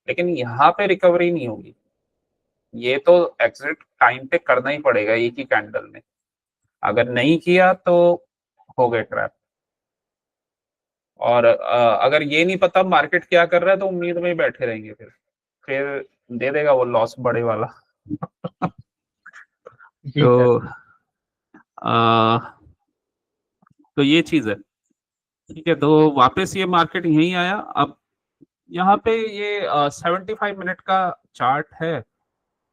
लेकिन यहाँ पे रिकवरी नहीं होगी, ये तो एग्जिट टाइम पे करना ही पड़ेगा एक ही कैंडल में, अगर नहीं किया तो हो गए ट्रैप। और अगर ये नहीं पता मार्केट क्या कर रहा है तो उम्मीद में ही बैठे रहेंगे, फिर दे देगा वो लॉस बड़े वाला। जी सर। तो तो ये चीज है, ठीक है। तो वापस ये मार्केट यहीं आया। अब यहाँ पे ये 75 मिनट का चार्ट है,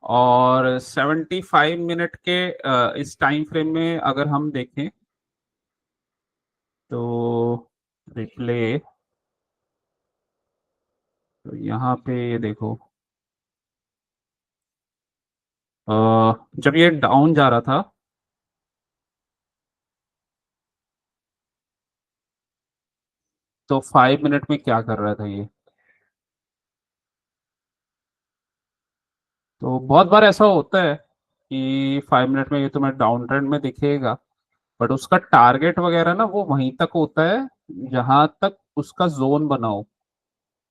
और 75 मिनट के इस टाइम फ्रेम में अगर हम देखें तो रिप्ले, तो यहाँ पे ये देखो, अ, जब ये डाउन जा रहा था तो 5 मिनट में क्या कर रहा था ये, तो बहुत बार ऐसा होता है कि 5 मिनट में ये तुम्हें डाउन ट्रेंड में दिखेगा, बट उसका टारगेट वगैरह ना वो वहीं तक होता है जहां तक उसका जोन बना हो।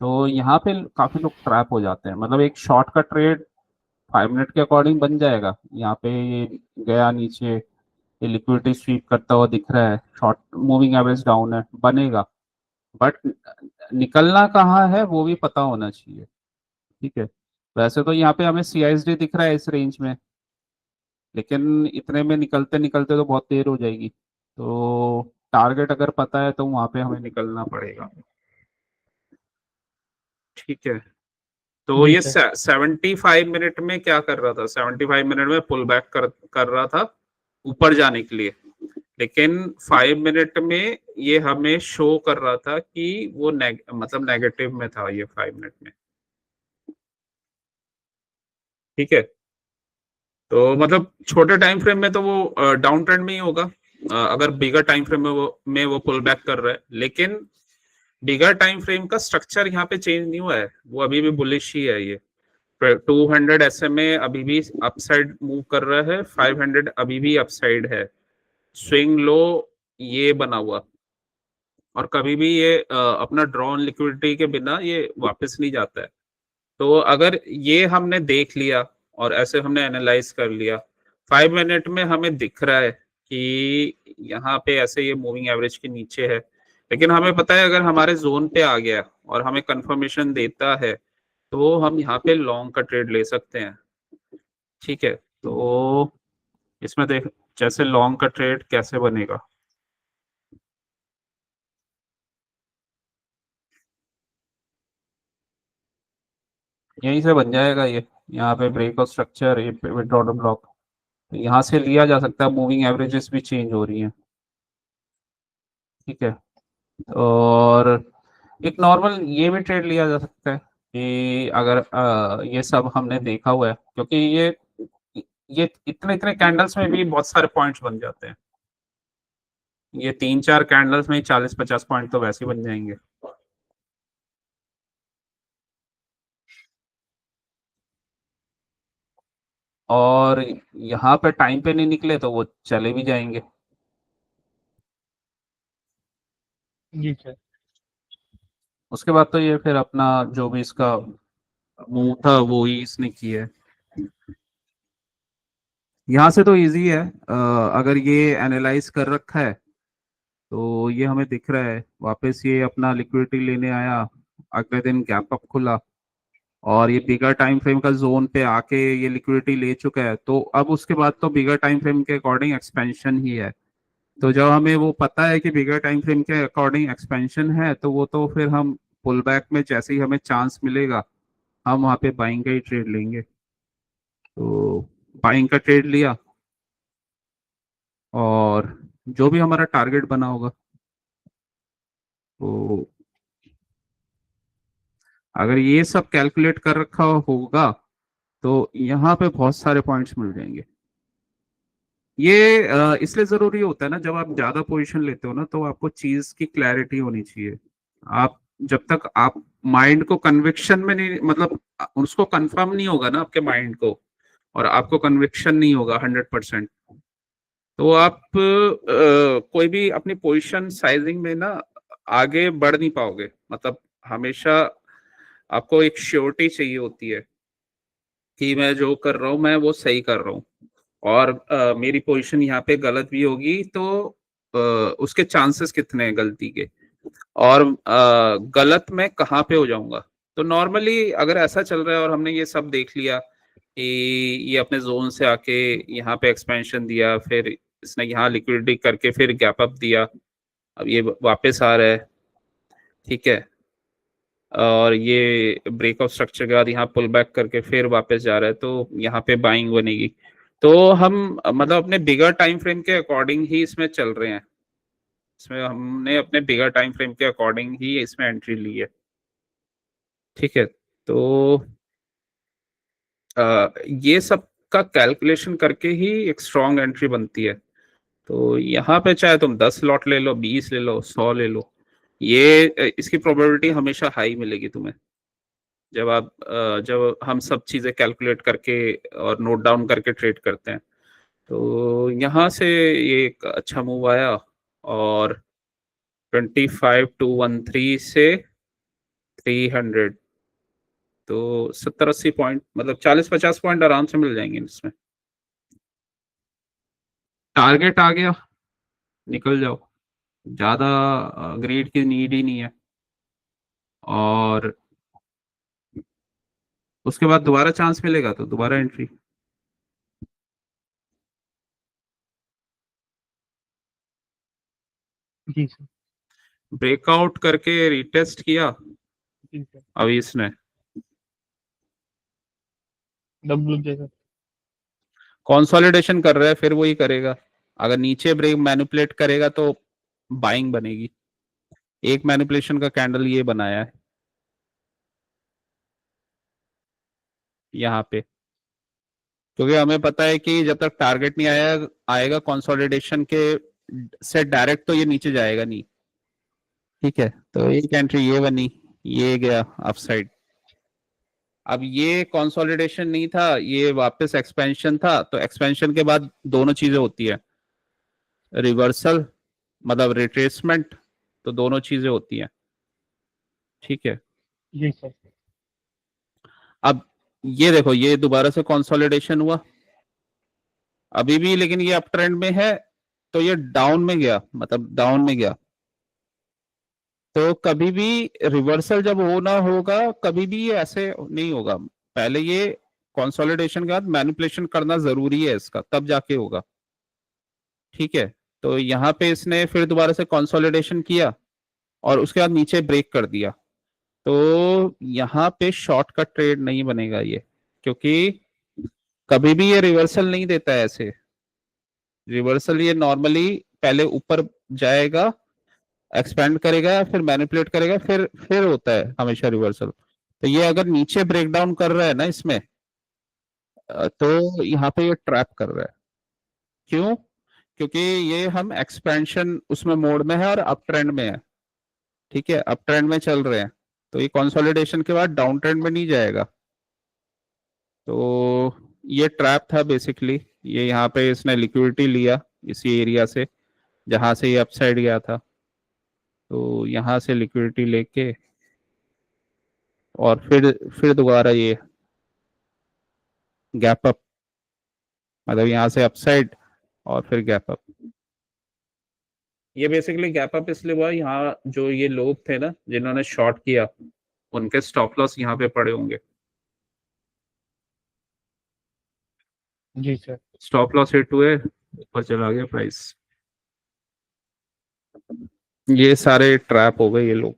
तो यहाँ पे काफी लोग ट्रैप हो जाते हैं, मतलब एक शॉर्ट का ट्रेड 5 मिनट के अकॉर्डिंग बन जाएगा। यहाँ पे ये गया नीचे, ये लिक्विडिटी स्वीप करता हुआ दिख रहा है, शॉर्ट मूविंग एवरेज डाउन है, बनेगा, बट निकलना कहाँ है वो भी पता होना चाहिए, ठीक है। वैसे तो यहाँ पे हमें सीआईएसडी दिख रहा है इस रेंज में, लेकिन इतने में निकलते निकलते तो बहुत देर हो जाएगी, तो टारगेट अगर पता है तो वहां पे हमें निकलना पड़ेगा, ठीक है। तो जी ये सर। 75 मिनट में क्या कर रहा था, 75 मिनट में पुल बैक कर रहा था ऊपर जाने के लिए, लेकिन 5 मिनट में ये हमें शो कर रहा था कि वो मतलब नेगेटिव में था ये 5 मिनट में। ठीक है, तो मतलब छोटे टाइम फ्रेम में तो वो डाउन ट्रेंड में ही होगा, अगर बिगर टाइम फ्रेम में वो पुल बैक कर रहा है। लेकिन बिगर टाइम फ्रेम का स्ट्रक्चर यहाँ पे चेंज नहीं हुआ है, वो अभी भी बुलिश ही है। ये 200 SMA अभी भी अपसाइड मूव कर रहा है, 500 अभी भी अपसाइड है, स्विंग लो ये बना हुआ। और कभी भी ये अपना ड्रॉन लिक्विडिटी के बिना ये वापस नहीं जाता है। तो अगर ये हमने देख लिया और ऐसे हमने एनालाइज कर लिया, 5 मिनट में हमें दिख रहा है कि यहाँ पे ऐसे ये मूविंग एवरेज के नीचे है, लेकिन हमें पता है अगर हमारे जोन पे आ गया और हमें कंफर्मेशन देता है तो हम यहाँ पे लॉन्ग का ट्रेड ले सकते हैं। ठीक है, तो इसमें देख जैसे लॉन्ग का ट्रेड कैसे बनेगा। यहीं से बन जाएगा ये, यहाँ पे ब्रेक ऑफ स्ट्रक्चर, ये विड्रॉ ब्लॉक, यहाँ से लिया जा सकता है। मूविंग एवरेजेस भी चेंज हो रही हैं। ठीक है, और एक नॉर्मल ये भी ट्रेड लिया जा सकता है कि अगर ये सब हमने देखा हुआ है, क्योंकि ये इतने इतने कैंडल्स में भी बहुत सारे पॉइंट्स बन जाते हैं। ये 3-4 कैंडल्स में 40-50 पॉइंट तो वैसे ही बन जाएंगे। और यहाँ पे टाइम पे नहीं निकले तो वो चले भी जाएंगे। जी सर। उसके बाद तो ये फिर अपना जो भी इसका मूव था वो ही इसने किया है। यहाँ से तो इजी है, अगर ये एनालाइज कर रखा है तो ये हमें दिख रहा है वापस ये अपना लिक्विडिटी लेने आया, अगले दिन गैप अप खुला और ये बिगर टाइम फ्रेम का जोन पे आके ये लिक्विडिटी ले चुका है। तो अब उसके बाद तो बिगर टाइम फ्रेम के अकॉर्डिंग एक्सपेंशन ही है। तो जब हमें वो पता है कि बिगर टाइम फ्रेम के अकॉर्डिंग एक्सपेंशन है तो वो तो फिर हम पुल बैक में जैसे ही हमें चांस मिलेगा हम वहाँ पे बाइंग का ही ट्रेड लेंगे। तो बाइंग का ट्रेड लिया और जो भी हमारा टारगेट बना होगा, तो अगर ये सब कैलकुलेट कर रखा होगा तो यहाँ पे बहुत सारे पॉइंट्स मिल जाएंगे। ये इसलिए जरूरी होता है ना, जब आप ज्यादा पोजीशन लेते हो ना तो आपको चीज की क्लैरिटी होनी चाहिए। आप जब तक आप माइंड को कन्विक्शन में नहीं, मतलब उसको कंफर्म नहीं होगा ना आपके माइंड को, और आपको कन्विक्शन नहीं होगा 100%, तो आप कोई भी अपनी पोजीशन साइजिंग में ना आगे बढ़ नहीं पाओगे। मतलब हमेशा आपको एक श्योरिटी चाहिए होती है कि मैं जो कर रहा हूँ मैं वो सही कर रहा हूँ, और मेरी पोजीशन यहाँ पे गलत भी होगी तो उसके चांसेस कितने हैं गलती के, और गलत मैं कहाँ पे हो जाऊंगा। तो नॉर्मली अगर ऐसा चल रहा है और हमने ये सब देख लिया कि ये अपने जोन से आके यहाँ पे एक्सपेंशन दिया, फिर इसने यहाँ लिक्विडिटी करके फिर गैप अप दिया, अब ये वापस आ रहा है। ठीक है, और ये ब्रेक ऑफ स्ट्रक्चर के बाद यहाँ पुल बैक करके फिर वापस जा रहा है, तो यहाँ पे बाइंग बनेगी। तो हम मतलब अपने बिगर टाइम फ्रेम के अकॉर्डिंग ही इसमें चल रहे हैं, इसमें हमने अपने बिगर टाइम फ्रेम के अकॉर्डिंग ही इसमें एंट्री ली है। ठीक है, तो ये सब का कैलकुलेशन करके ही एक स्ट्रॉन्ग एंट्री बनती है। तो यहाँ पे चाहे तुम 10 लॉट ले लो, 20 ले लो, 100 ले लो, ये इसकी प्रोबेबिलिटी हमेशा हाई मिलेगी तुम्हें जब हम सब चीजें कैलकुलेट करके और नोट डाउन करके ट्रेड करते हैं। तो यहाँ से ये एक अच्छा मूव आया और 25,213 से 300, तो 70-80 पॉइंट, मतलब 40-50 पॉइंट आराम से मिल जाएंगे इसमें। टारगेट आ गया, निकल जाओ, ज्यादा ग्रेड की नीड ही नहीं है। और उसके बाद दोबारा चांस मिलेगा तो दोबारा एंट्री। जी सर। ब्रेकआउट करके रिटेस्ट किया जी सर। अभी इसने, डब्ल्यू जैसा। कंसोलिडेशन कर रहा है, फिर वही करेगा। अगर नीचे ब्रेक मैनिपुलेट करेगा तो बाइंग बनेगी। एक मैनिपुलेशन का कैंडल ये बनाया है यहाँ पे, क्योंकि हमें पता है कि जब तक टारगेट नहीं आएगा कंसोलिडेशन के से डायरेक्ट तो ये नीचे जाएगा नहीं। ठीक है, तो एक एंट्री ये बनी, ये गया अपसाइड। अब ये कंसोलिडेशन नहीं था, ये वापस एक्सपेंशन था, तो एक्सपेंशन के बाद दोनों चीजें होती है, रिवर्सल मतलब रिट्रेसमेंट, तो दोनों चीजें होती हैं। ठीक है, जी सर। अब ये देखो, ये दोबारा से कंसोलिडेशन हुआ अभी भी, लेकिन ये अप ट्रेंड में है, तो ये डाउन में गया, मतलब डाउन में गया। तो कभी भी रिवर्सल जब होना होगा, कभी भी ये ऐसे नहीं होगा, पहले ये कंसोलिडेशन के बाद मैनिपुलेशन करना जरूरी है इसका, तब जाके होगा। ठीक है, तो यहाँ पे इसने फिर दोबारा से कंसोलिडेशन किया और उसके बाद नीचे ब्रेक कर दिया, तो यहाँ पे शॉर्ट का ट्रेड नहीं बनेगा ये, क्योंकि कभी भी ये रिवर्सल नहीं देता है ऐसे। रिवर्सल ये नॉर्मली पहले ऊपर जाएगा, एक्सपेंड करेगा, फिर मैनिपुलेट करेगा, फिर होता है हमेशा रिवर्सल। तो ये अगर नीचे ब्रेक डाउन कर रहा है ना इसमें, तो यहाँ पे ये ट्रैप कर रहा है। क्यों? क्योंकि ये हम एक्सपेंशन उसमें मोड में है और अप ट्रेंड में है। ठीक है, अप ट्रेंड में चल रहे हैं, तो ये कंसोलिडेशन के बाद डाउन ट्रेंड में नहीं जाएगा। तो ये ट्रैप था बेसिकली, ये यहाँ पे इसने लिक्विडिटी लिया इसी एरिया से जहां से ये अपसाइड गया था, तो यहाँ से लिक्विडिटी लेके और फिर दोबारा ये गैप अप, मतलब यहाँ से अपसाइड और फिर गैप अप। ये बेसिकली गैप अप इसलिए हुआ, यहाँ जो ये लोग थे ना जिन्होंने शॉर्ट किया, उनके स्टॉप लॉस यहाँ पे पड़े होंगे। जी सर। स्टॉप लॉस हिट हुए, ऊपर चला गया प्राइस। ये सारे ट्रैप हो गए ये लोग।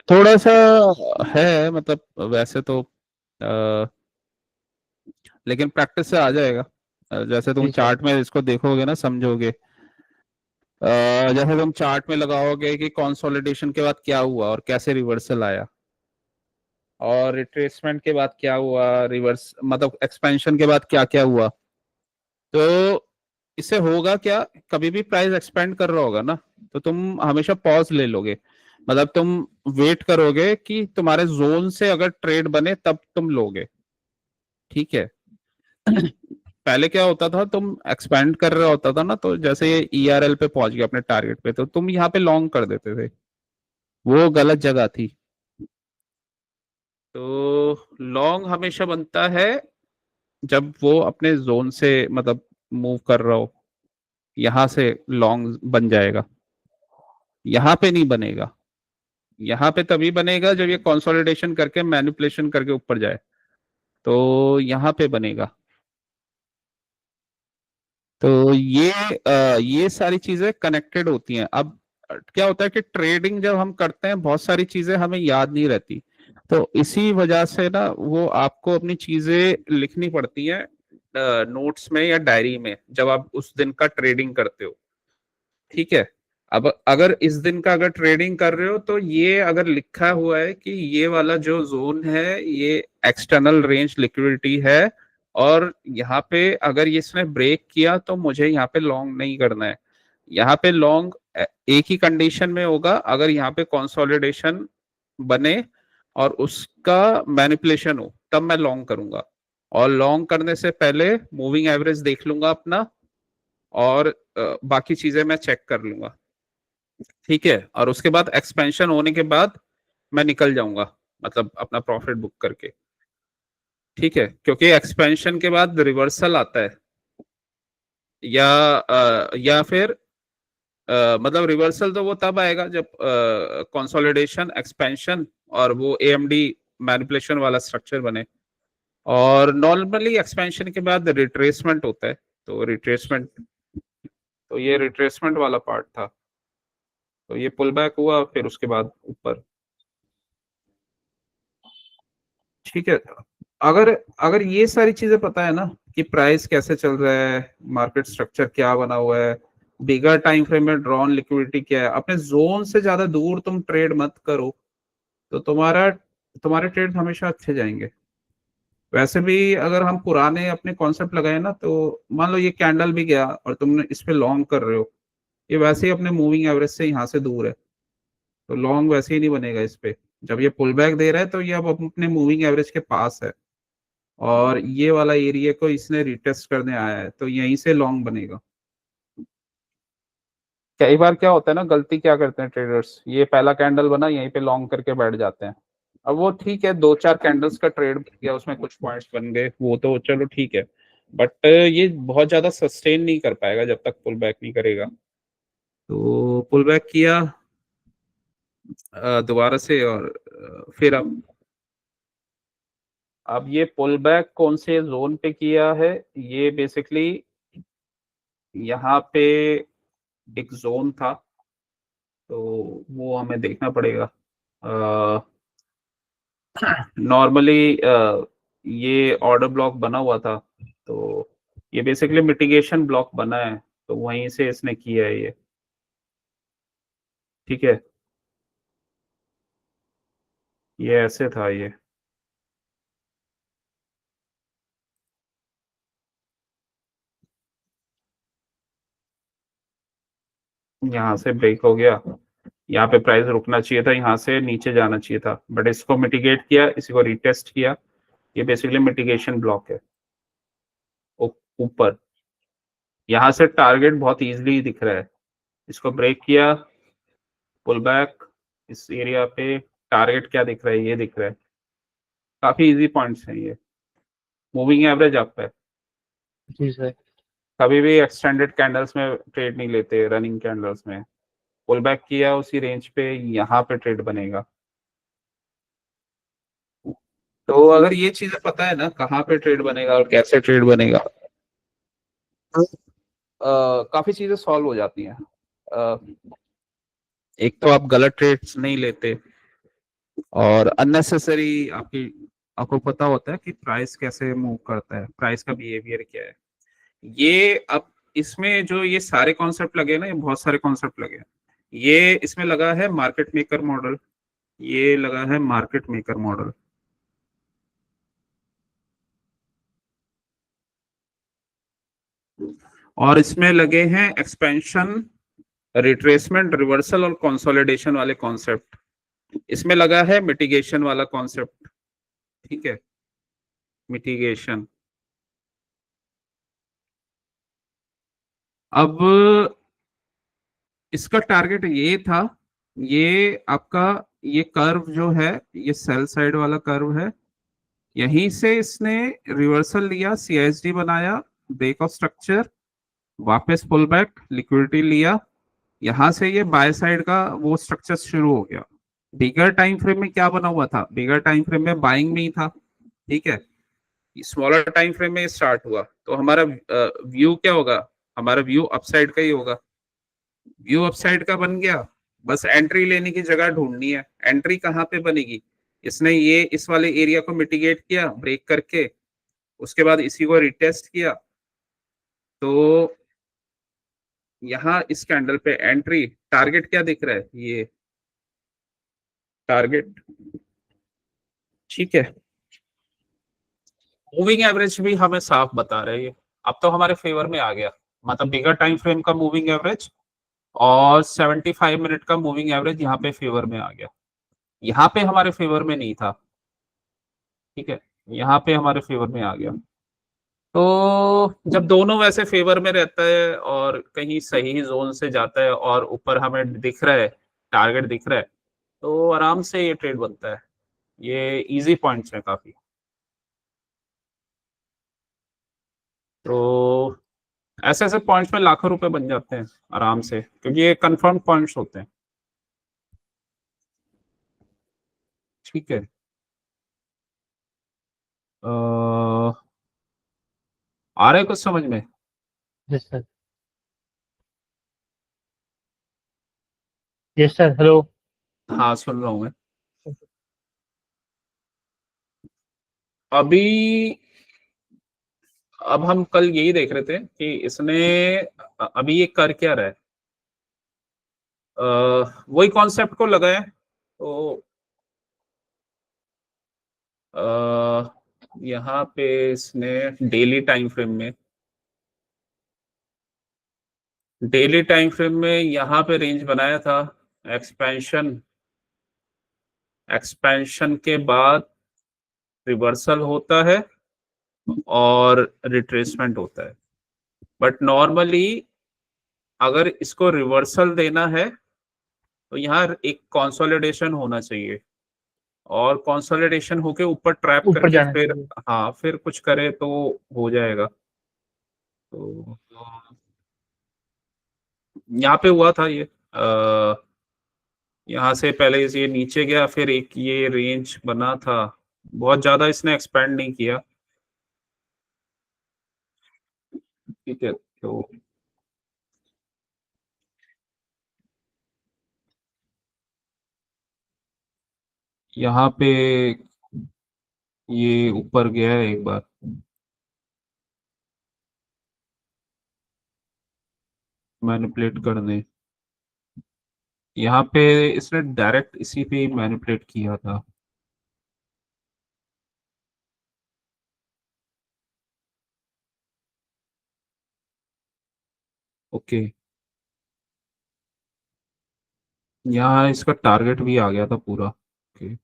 थोड़ा सा है, मतलब वैसे तो लेकिन प्रैक्टिस से आ जाएगा। जैसे तुम जी सर। चार्ट में इसको देखोगे ना, समझोगे। जैसे तुम चार्ट में लगाओगे कि कंसोलिडेशन के बाद क्या हुआ और कैसे रिवर्सल आया, और रिट्रेसमेंट के बाद क्या हुआ, रिवर्स मतलब एक्सपेंशन के बाद क्या क्या हुआ, तो इससे होगा क्या, कभी भी प्राइस एक्सपेंड कर रहा होगा ना, तो तुम हमेशा पॉज ले लोगे, मतलब तुम वेट करोगे कि तुम्हारे जोन से अगर ट्रेड बने तब तुम लोगे। ठीक है। पहले क्या होता था, तुम एक्सपेंड कर रहा होता था ना, तो जैसे ये ईआरएल पे पहुंच गया अपने टारगेट पे, तो तुम यहाँ पे लॉन्ग कर देते थे, वो गलत जगह थी। तो लॉन्ग हमेशा बनता है जब वो अपने जोन से मतलब मूव कर रहा हो, यहां से लॉन्ग बन जाएगा, यहाँ पे नहीं बनेगा। यहाँ पे तभी बनेगा जब ये कंसोलिडेशन करके मैनिपुलेशन करके ऊपर जाए, तो यहाँ पे बनेगा। तो ये सारी चीजें कनेक्टेड होती हैं। अब क्या होता है कि ट्रेडिंग जब हम करते हैं, बहुत सारी चीजें हमें याद नहीं रहती, तो इसी वजह से ना वो आपको अपनी चीजें लिखनी पड़ती हैं नोट्स में या डायरी में, जब आप उस दिन का ट्रेडिंग करते हो। ठीक है, अब अगर इस दिन का अगर ट्रेडिंग कर रहे हो, तो ये अगर लिखा हुआ है कि ये वाला जो जोन है ये एक्सटर्नल रेंज लिक्विडिटी है, और यहाँ पे अगर ये इसने ब्रेक किया तो मुझे यहाँ पे लॉन्ग नहीं करना है। यहाँ पे लॉन्ग एक ही कंडीशन में होगा, अगर यहाँ पे कंसोलिडेशन बने और उसका मैनिपुलेशन हो, तब मैं लॉन्ग करूंगा। और लॉन्ग करने से पहले मूविंग एवरेज देख लूंगा अपना, और बाकी चीजें मैं चेक कर लूंगा। ठीक है, और उसके बाद एक्सपेंशन होने के बाद मैं निकल जाऊंगा, मतलब अपना प्रॉफिट बुक करके। ठीक है, क्योंकि एक्सपेंशन के बाद रिवर्सल आता है, या फिर मतलब रिवर्सल तो वो तब आएगा जब कंसोलिडेशन, एक्सपेंशन और वो एएमडी मैनिपुलेशन वाला स्ट्रक्चर बने। और नॉर्मली एक्सपेंशन के बाद रिट्रेसमेंट होता है, तो रिट्रेसमेंट, तो ये रिट्रेसमेंट वाला पार्ट था, तो ये पुल बैक हुआ फिर उसके बाद ऊपर। ठीक है, अगर अगर ये सारी चीजें पता है ना कि प्राइस कैसे चल रहा है, मार्केट स्ट्रक्चर क्या बना हुआ है, बिगर टाइम फ्रेम में ड्रॉन लिक्विडिटी क्या है, अपने जोन से ज्यादा दूर तुम ट्रेड मत करो, तो तुम्हारे ट्रेड हमेशा अच्छे जाएंगे। वैसे भी अगर हम पुराने अपने कॉन्सेप्ट लगाए ना, तो मान लो ये कैंडल भी गया और तुमने इस पे लॉन्ग कर रहे हो, ये वैसे ही अपने मूविंग एवरेज से यहाँ से दूर है, तो लॉन्ग वैसे ही नहीं बनेगा इस पे। जब ये पुल बैक दे रहा है तो ये अब अपने मूविंग एवरेज के पास है, और ये वाला एरिया को इसने रिटेस्ट करने आया है, तो यहीं से लॉन्ग बनेगा। कई बार क्या होता है ना, गलती क्या करते हैं ट्रेडर्स, ये पहला कैंडल बना यहीं पे लॉन्ग करके बैठ जाते हैं। अब वो ठीक है, दो चार कैंडल्स का ट्रेड बन गया, उसमें कुछ पॉइंट्स बन गए, वो तो चलो ठीक है, बट ये बहुत ज्यादा सस्टेन नहीं कर पाएगा जब तक पुल बैक नहीं करेगा। तो पुल बैक किया दोबारा से, और फिर अब ये पुल बैक कौन से जोन पे किया है, ये बेसिकली यहाँ पे एक जोन था, तो वो हमें देखना पड़ेगा। नॉर्मली ये ऑर्डर ब्लॉक बना हुआ था, तो ये बेसिकली मिटिगेशन ब्लॉक बना है, तो वहीं से इसने किया है ये। ठीक है, ये ऐसे था, ये यहाँ से ब्रेक हो गया, यहाँ पे प्राइस रुकना चाहिए था, यहाँ से नीचे जाना चाहिए था, बट इसको मिटिगेट किया, इसी को रिटेस्ट किया। ये बेसिकली मिटिगेशन ब्लॉक है ऊपर। यहाँ से टारगेट बहुत इजीली दिख रहा है, इसको ब्रेक किया, पुल बैक, इस एरिया पे टारगेट क्या दिख रहा है, ये दिख रहा है। काफी इजी पॉइंट्स हैं ये, मूविंग एवरेज अप है। जी सर। कभी भी एक्सटेंडेड कैंडल्स में ट्रेड नहीं लेते, रनिंग कैंडल्स में। पुल बैक किया उसी रेंज पे, यहाँ पे ट्रेड बनेगा। तो अगर ये चीजें पता है ना कहाँ पे ट्रेड बनेगा और कैसे ट्रेड बनेगा, तो काफी चीजें सॉल्व हो जाती हैं। अ, एक तो आप गलत ट्रेड्स नहीं लेते, और अननेसेसरी आपको पता होता है कि प्राइस कैसे मूव करता है, प्राइस का बिहेवियर क्या है। ये अब इसमें जो ये सारे कॉन्सेप्ट लगे ना, ये बहुत सारे कॉन्सेप्ट लगे हैं। ये इसमें लगा है मार्केट मेकर मॉडल, ये लगा है मार्केट मेकर मॉडल, और इसमें लगे हैं एक्सपेंशन, रिट्रेसमेंट, रिवर्सल और कंसोलिडेशन वाले कॉन्सेप्ट। इसमें लगा है मिटिगेशन वाला कॉन्सेप्ट। ठीक है, मिटिगेशन। अब इसका टारगेट ये था, ये आपका ये कर्व जो है, ये सेल साइड वाला कर्व है, यहीं से इसने रिवर्सल लिया, सीआईएसडी बनाया, ब्रेक ऑफ स्ट्रक्चर, वापस पुल बैक, लिक्विडिटी लिया, यहां से ये बाय साइड का वो स्ट्रक्चर शुरू हो गया। बिगर टाइम फ्रेम में क्या बना हुआ था, बिगर टाइम फ्रेम में बाइंग में ही था। ठीक है, स्मॉलर टाइम फ्रेम में स्टार्ट हुआ, तो हमारा व्यू क्या होगा, हमारा व्यू अपसाइड का ही होगा। व्यू अपसाइड का बन गया, बस एंट्री लेने की जगह ढूंढनी है। एंट्री कहाँ पे बनेगी, इसने ये इस वाले एरिया को मिटिगेट किया ब्रेक करके, उसके बाद इसी को रिटेस्ट किया, तो यहाँ इस कैंडल पे एंट्री, टारगेट क्या दिख रहा है, ये टारगेट। ठीक है, मूविंग एवरेज भी हमें साफ बता रहे हैं, अब तो हमारे फेवर में आ गया। मतलब बिगर टाइम फ्रेम का मूविंग एवरेज और 75 मिनट का मूविंग एवरेज यहाँ पे फेवर में आ गया, यहाँ पे हमारे फेवर में नहीं था। ठीक है, यहाँ पे हमारे फेवर में आ गया। तो जब दोनों वैसे फेवर में रहता है और कहीं सही जोन से जाता है और ऊपर हमें दिख रहा है, टारगेट दिख रहा है, तो आराम से ये ट्रेड बनता है। ये इजी पॉइंट्स है काफी। तो ऐसे ऐसे पॉइंट्स में लाखों रुपए बन जाते हैं आराम से, क्योंकि ये कंफर्म पॉइंट्स होते हैं। ठीक है, आ रहा है कुछ समझ में? Yes sir. Yes sir. Hello. हाँ, सुन रहा हूँ मैं। अभी अब हम कल यही देख रहे थे कि इसने अभी ये कर क्या रहा है, वही कॉन्सेप्ट को लगाया तो यहाँ पे इसने डेली टाइम फ्रेम में यहाँ पे रेंज बनाया था। एक्सपेंशन एक्सपेंशन के बाद रिवर्सल होता है और रिट्रेसमेंट होता है, बट नॉर्मली अगर इसको रिवर्सल देना है तो यहाँ एक कंसोलिडेशन होना चाहिए, और कंसोलिडेशन होके ऊपर ट्रैप ऊपर करके जाना फिर चाहिए। हाँ फिर कुछ करे तो हो जाएगा। तो यहाँ पे हुआ था ये, यहाँ से पहले ये नीचे गया, फिर एक ये रेंज बना था, बहुत ज्यादा इसने एक्सपेंड नहीं किया। ठीक है, तो यहाँ पे ये ऊपर गया है एक बार, मैनिपुलेट कर दे। यहाँ पे इसने डायरेक्ट इसी पे मैनिपुलेट किया था। ओके, यहाँ इसका टारगेट भी आ गया था पूरा। ओके,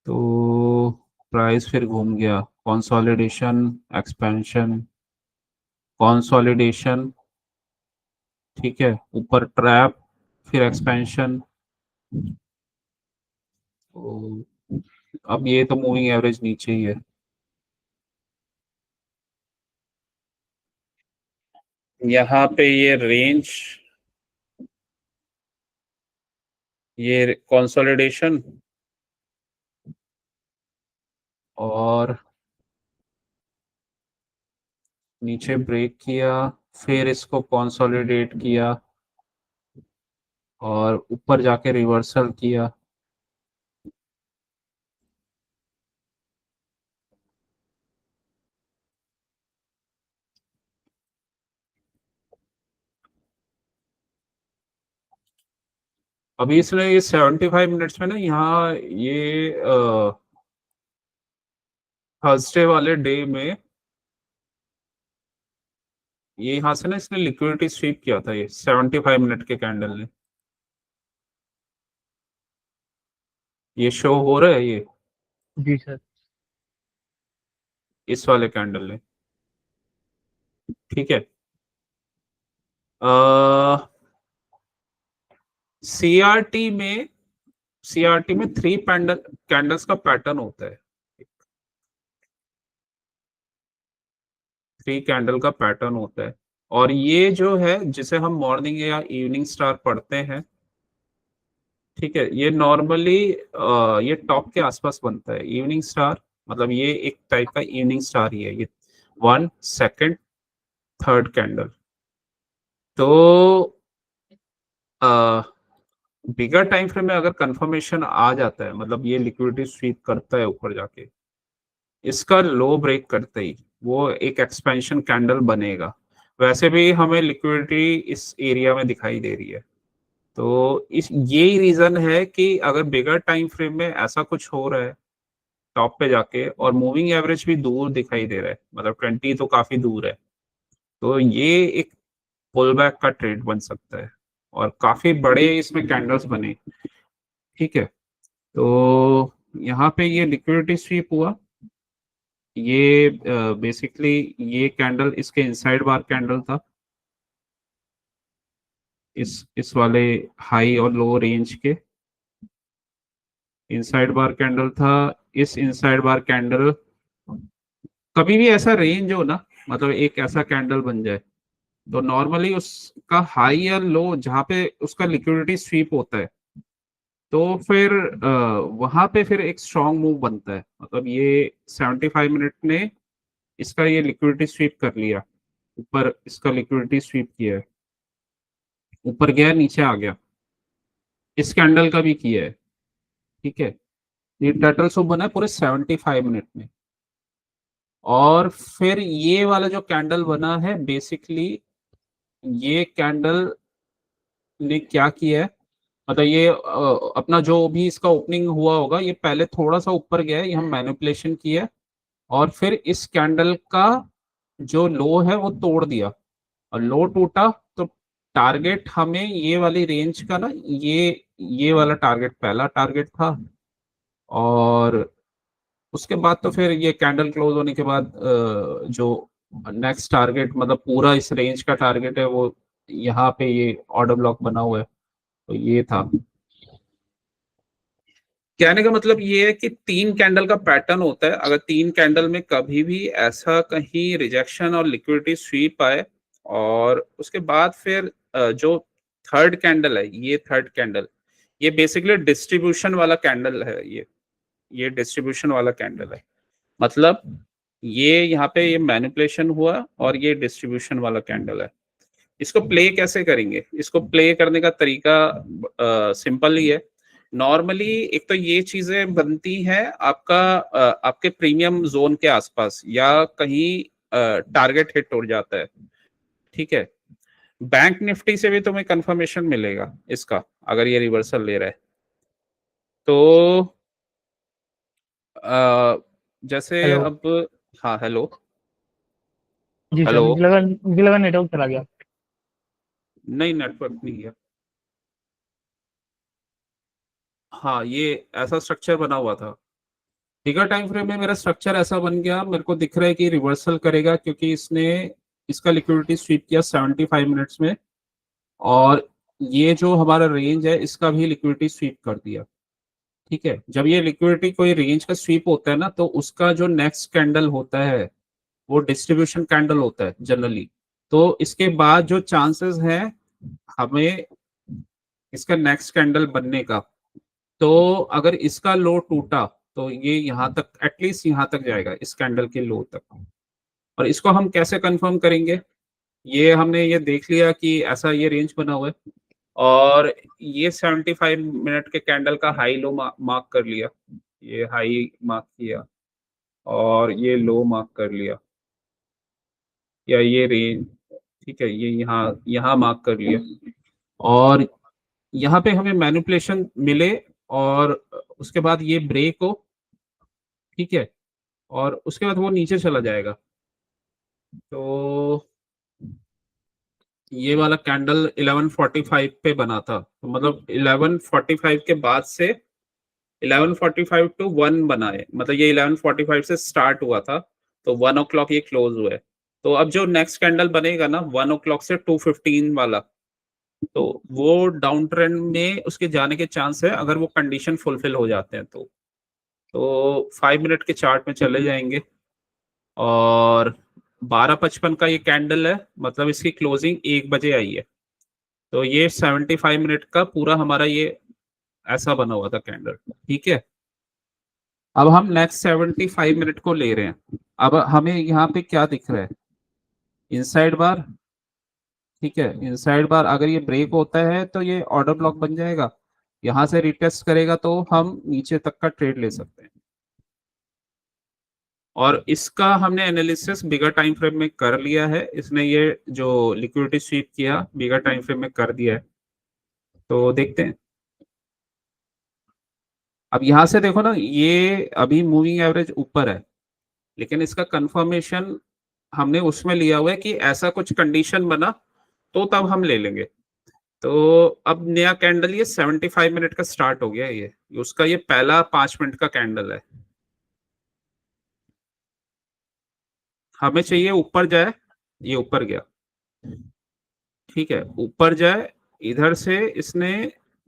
तो प्राइस फिर घूम गया, कंसोलिडेशन, एक्सपेंशन, कंसोलिडेशन, ठीक है, ऊपर ट्रैप, फिर एक्सपेंशन। तो अब ये तो मूविंग एवरेज नीचे ही है। यहाँ पे ये रेंज, ये कंसोलिडेशन और नीचे ब्रेक किया, फिर इसको कंसोलिडेट किया और ऊपर जाके रिवर्सल किया। अभी इसने ये 75 मिनट्स में ना, यहाँ ये थर्सडे वाले डे में ये यहाँ से ना इसने लिक्विडिटी स्वीप किया था, ये 75 मिनट के कैंडल ने। ये शो हो रहा है ये जी सर। इस वाले कैंडल ने, ठीक है। सीआरटी में सीआरटी में थ्री कैंडल्स का पैटर्न होता है, थ्री कैंडल का पैटर्न होता है। और ये जो है जिसे हम मॉर्निंग या इवनिंग स्टार पढ़ते हैं, ठीक है, ये नॉर्मली ये टॉप के आसपास बनता है। इवनिंग स्टार मतलब ये एक टाइप का इवनिंग स्टार ही है ये, वन सेकंड थर्ड कैंडल। तो बिगर टाइम फ्रेम में अगर कंफर्मेशन आ जाता है, मतलब ये लिक्विडिटी स्वीप करता है ऊपर जाके, इसका लो ब्रेक करते ही वो एक एक्सपेंशन कैंडल बनेगा। वैसे भी हमें लिक्विडिटी इस एरिया में दिखाई दे रही है, तो इस यही रीजन है कि अगर बिगर टाइम फ्रेम में ऐसा कुछ हो रहा है टॉप पे जाके, और मूविंग एवरेज भी दूर दिखाई दे रहा है, मतलब 20 तो काफी दूर है, तो ये एक पुल बैक का ट्रेड बन सकता है, और काफी बड़े इसमें कैंडल्स बने। ठीक है, तो यहाँ पे ये लिक्विडिटी स्वीप हुआ। ये बेसिकली ये कैंडल इसके इनसाइड बार कैंडल था, इस वाले हाई और लो रेंज के इनसाइड बार कैंडल था। इस इनसाइड बार कैंडल, कभी भी ऐसा रेंज हो ना, मतलब एक ऐसा कैंडल बन जाए, तो नॉर्मली उसका हाई या लो जहाँ पे उसका लिक्विडिटी स्वीप होता है, तो फिर वहां पे फिर एक स्ट्रॉन्ग मूव बनता है। मतलब ये 75 मिनट ने इसका ये लिक्विडिटी स्वीप कर लिया, ऊपर इसका लिक्विडिटी स्वीप किया है, ऊपर गया नीचे आ गया, इस कैंडल का भी किया है, ठीक है। ये टर्टल सूप बना है पूरे 75 मिनट में। और फिर ये वाला जो कैंडल बना है, बेसिकली ये कैंडल ने क्या किया है, मतलब ये अपना जो भी इसका ओपनिंग हुआ होगा, ये पहले थोड़ा सा ऊपर गया है, ये हम मैनिपुलेशन किया है, और फिर इस कैंडल का जो लो है वो तोड़ दिया, और लो टूटा तो टारगेट हमें ये वाली रेंज का ना, ये वाला टारगेट पहला टारगेट था। और उसके बाद तो फिर ये कैंडल क्लोज होने के बाद जो नेक्स्ट टारगेट, मतलब पूरा इस रेंज का टारगेट है, वो यहाँ पे ये ऑर्डर ब्लॉक बना हुआ है, तो ये था। कहने का मतलब ये है कि 3 कैंडल का पैटर्न होता है, अगर 3 कैंडल में कभी भी ऐसा कहीं रिजेक्शन और लिक्विडिटी स्वीप आए, और उसके बाद फिर जो थर्ड कैंडल है, ये थर्ड कैंडल, ये बेसिकली डिस्ट्रीब्यूशन वाला कैंडल है, ये डिस्ट्रीब्यूशन वाला कैंडल है। मतलब ये यहाँ पे ये मैनिपुलेशन हुआ और ये डिस्ट्रीब्यूशन वाला कैंडल है। इसको प्ले कैसे करेंगे? इसको प्ले करने का तरीका सिंपल ही है। नॉर्मली एक तो ये चीजें बनती हैं आपका आपके प्रीमियम जोन के आसपास, या कहीं टारगेट हिट हो जाता है, ठीक है। बैंक निफ्टी से भी तुम्हें कंफर्मेशन मिलेगा इसका, अगर ये रिवर्सल ले रहा है तो जैसे हेलो। अब, हाँ हेलो। जी सर, हेलो। मुझे लगा नेटवर्क चला गया। नहीं, नेटवर्क नहीं है। हाँ, ये ऐसा स्ट्रक्चर बना हुआ था। बिगर टाइम फ्रेम में मेरा स्ट्रक्चर ऐसा बन गया, मेरे को दिख रहा है कि रिवर्सल करेगा, क्योंकि इसने इसका लिक्विडिटी स्वीप किया 75 मिनट्स में, और ये जो हमारा रेंज है इसका भी लिक्विडिटी स्वीप कर दिया। ठीक है, जब ये लिक्विडिटी कोई रेंज का स्वीप होता है ना, तो उसका जो नेक्स्ट कैंडल होता है वो डिस्ट्रीब्यूशन कैंडल होता है जनरली। तो इसके बाद जो चांसेस हैं हमें इसका नेक्स्ट कैंडल बनने का, तो अगर इसका लो टूटा तो ये यहाँ तक, एटलीस्ट यहाँ तक जाएगा, इस कैंडल के लो तक। और इसको हम कैसे कंफर्म करेंगे? ये हमने ये देख लिया कि ऐसा ये रेंज बना हुआ है, और ये 75 मिनट के कैंडल का हाई लो मार्क कर लिया, ये हाई मार्क किया, और ये लो मार्क कर लिया, या ये रेंज, ठीक है, ये यहाँ यहाँ मार्क कर लिया, और यहाँ पे हमें मैनिपुलेशन मिले, और उसके बाद ये ब्रेक हो, ठीक है, और उसके बाद वो नीचे चला जाएगा। तो ये वाला कैंडल 11:45 पे बना था, तो मतलब 11:45 के बाद से 11:45 टू 1 बना है, मतलब ये 11:45 से स्टार्ट हुआ था, तो 1 o'clock ये क्लोज हुआ है। तो अब जो नेक्स्ट कैंडल बनेगा ना 1 o'clock से 2:15 वाला, तो वो डाउन ट्रेंड में उसके जाने के चांस है, अगर वो कंडीशन फुलफिल हो जाते हैं तो 5 मिनट के चार्ट में चले जाएंगे। और 12:55 का ये कैंडल है, मतलब इसकी क्लोजिंग 1 बजे आई है, तो ये 75 मिनट का पूरा हमारा ये ऐसा बना हुआ था कैंडल, ठीक है। अब हम नेक्स्ट 75 मिनट को ले रहे हैं। अब हमें यहाँ पे क्या दिख रहा है? इनसाइड बार, ठीक है, इनसाइड बार अगर ये ब्रेक होता है तो ये ऑर्डर ब्लॉक बन जाएगा, यहाँ से रिटेस्ट करेगा तो हम नीचे तक का ट्रेड ले सकते हैं। और इसका हमने एनालिसिस बिगर टाइम फ्रेम में कर लिया है, इसने ये जो लिक्विडिटी स्वीप किया बिगर टाइम फ्रेम में कर दिया है, तो देखते हैं। अब यहाँ से देखो ना, ये अभी मूविंग एवरेज ऊपर है, लेकिन इसका कंफर्मेशन हमने उसमें लिया हुआ है कि ऐसा कुछ कंडीशन बना तो तब हम ले लेंगे। तो अब नया कैंडल ये 75 मिनट का स्टार्ट हो गया, ये उसका ये पहला 5 मिनट का कैंडल है। हमें चाहिए ऊपर जाए, ये ऊपर गया, ठीक है, ऊपर जाए, इधर से इसने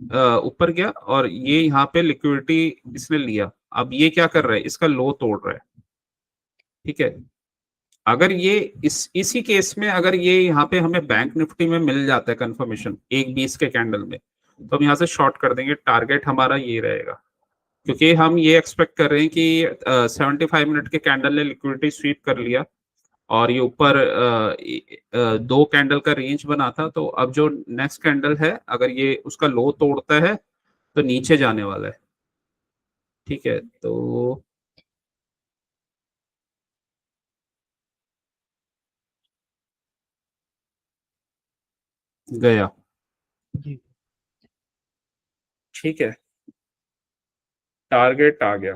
ऊपर गया, और ये यहाँ पे लिक्विडिटी इसने लिया। अब ये क्या कर रहा है, इसका लो तोड़ रहा है, ठीक है। अगर ये इसी केस में अगर ये यहाँ पे हमें बैंक निफ्टी में मिल जाता है कंफर्मेशन 1:20 के कैंडल में, तो हम यहाँ से शॉर्ट कर देंगे, टारगेट हमारा ये रहेगा, क्योंकि हम ये एक्सपेक्ट कर रहे हैं कि 75 मिनट के कैंडल ने लिक्विडिटी स्वीप कर लिया, और ये ऊपर 2 कैंडल का रेंज बना था, तो अब जो नेक्स्ट कैंडल है अगर ये उसका लो तोड़ता है तो नीचे जाने वाला है। ठीक है, तो गया। जी ठीक है, टारगेट आ गया।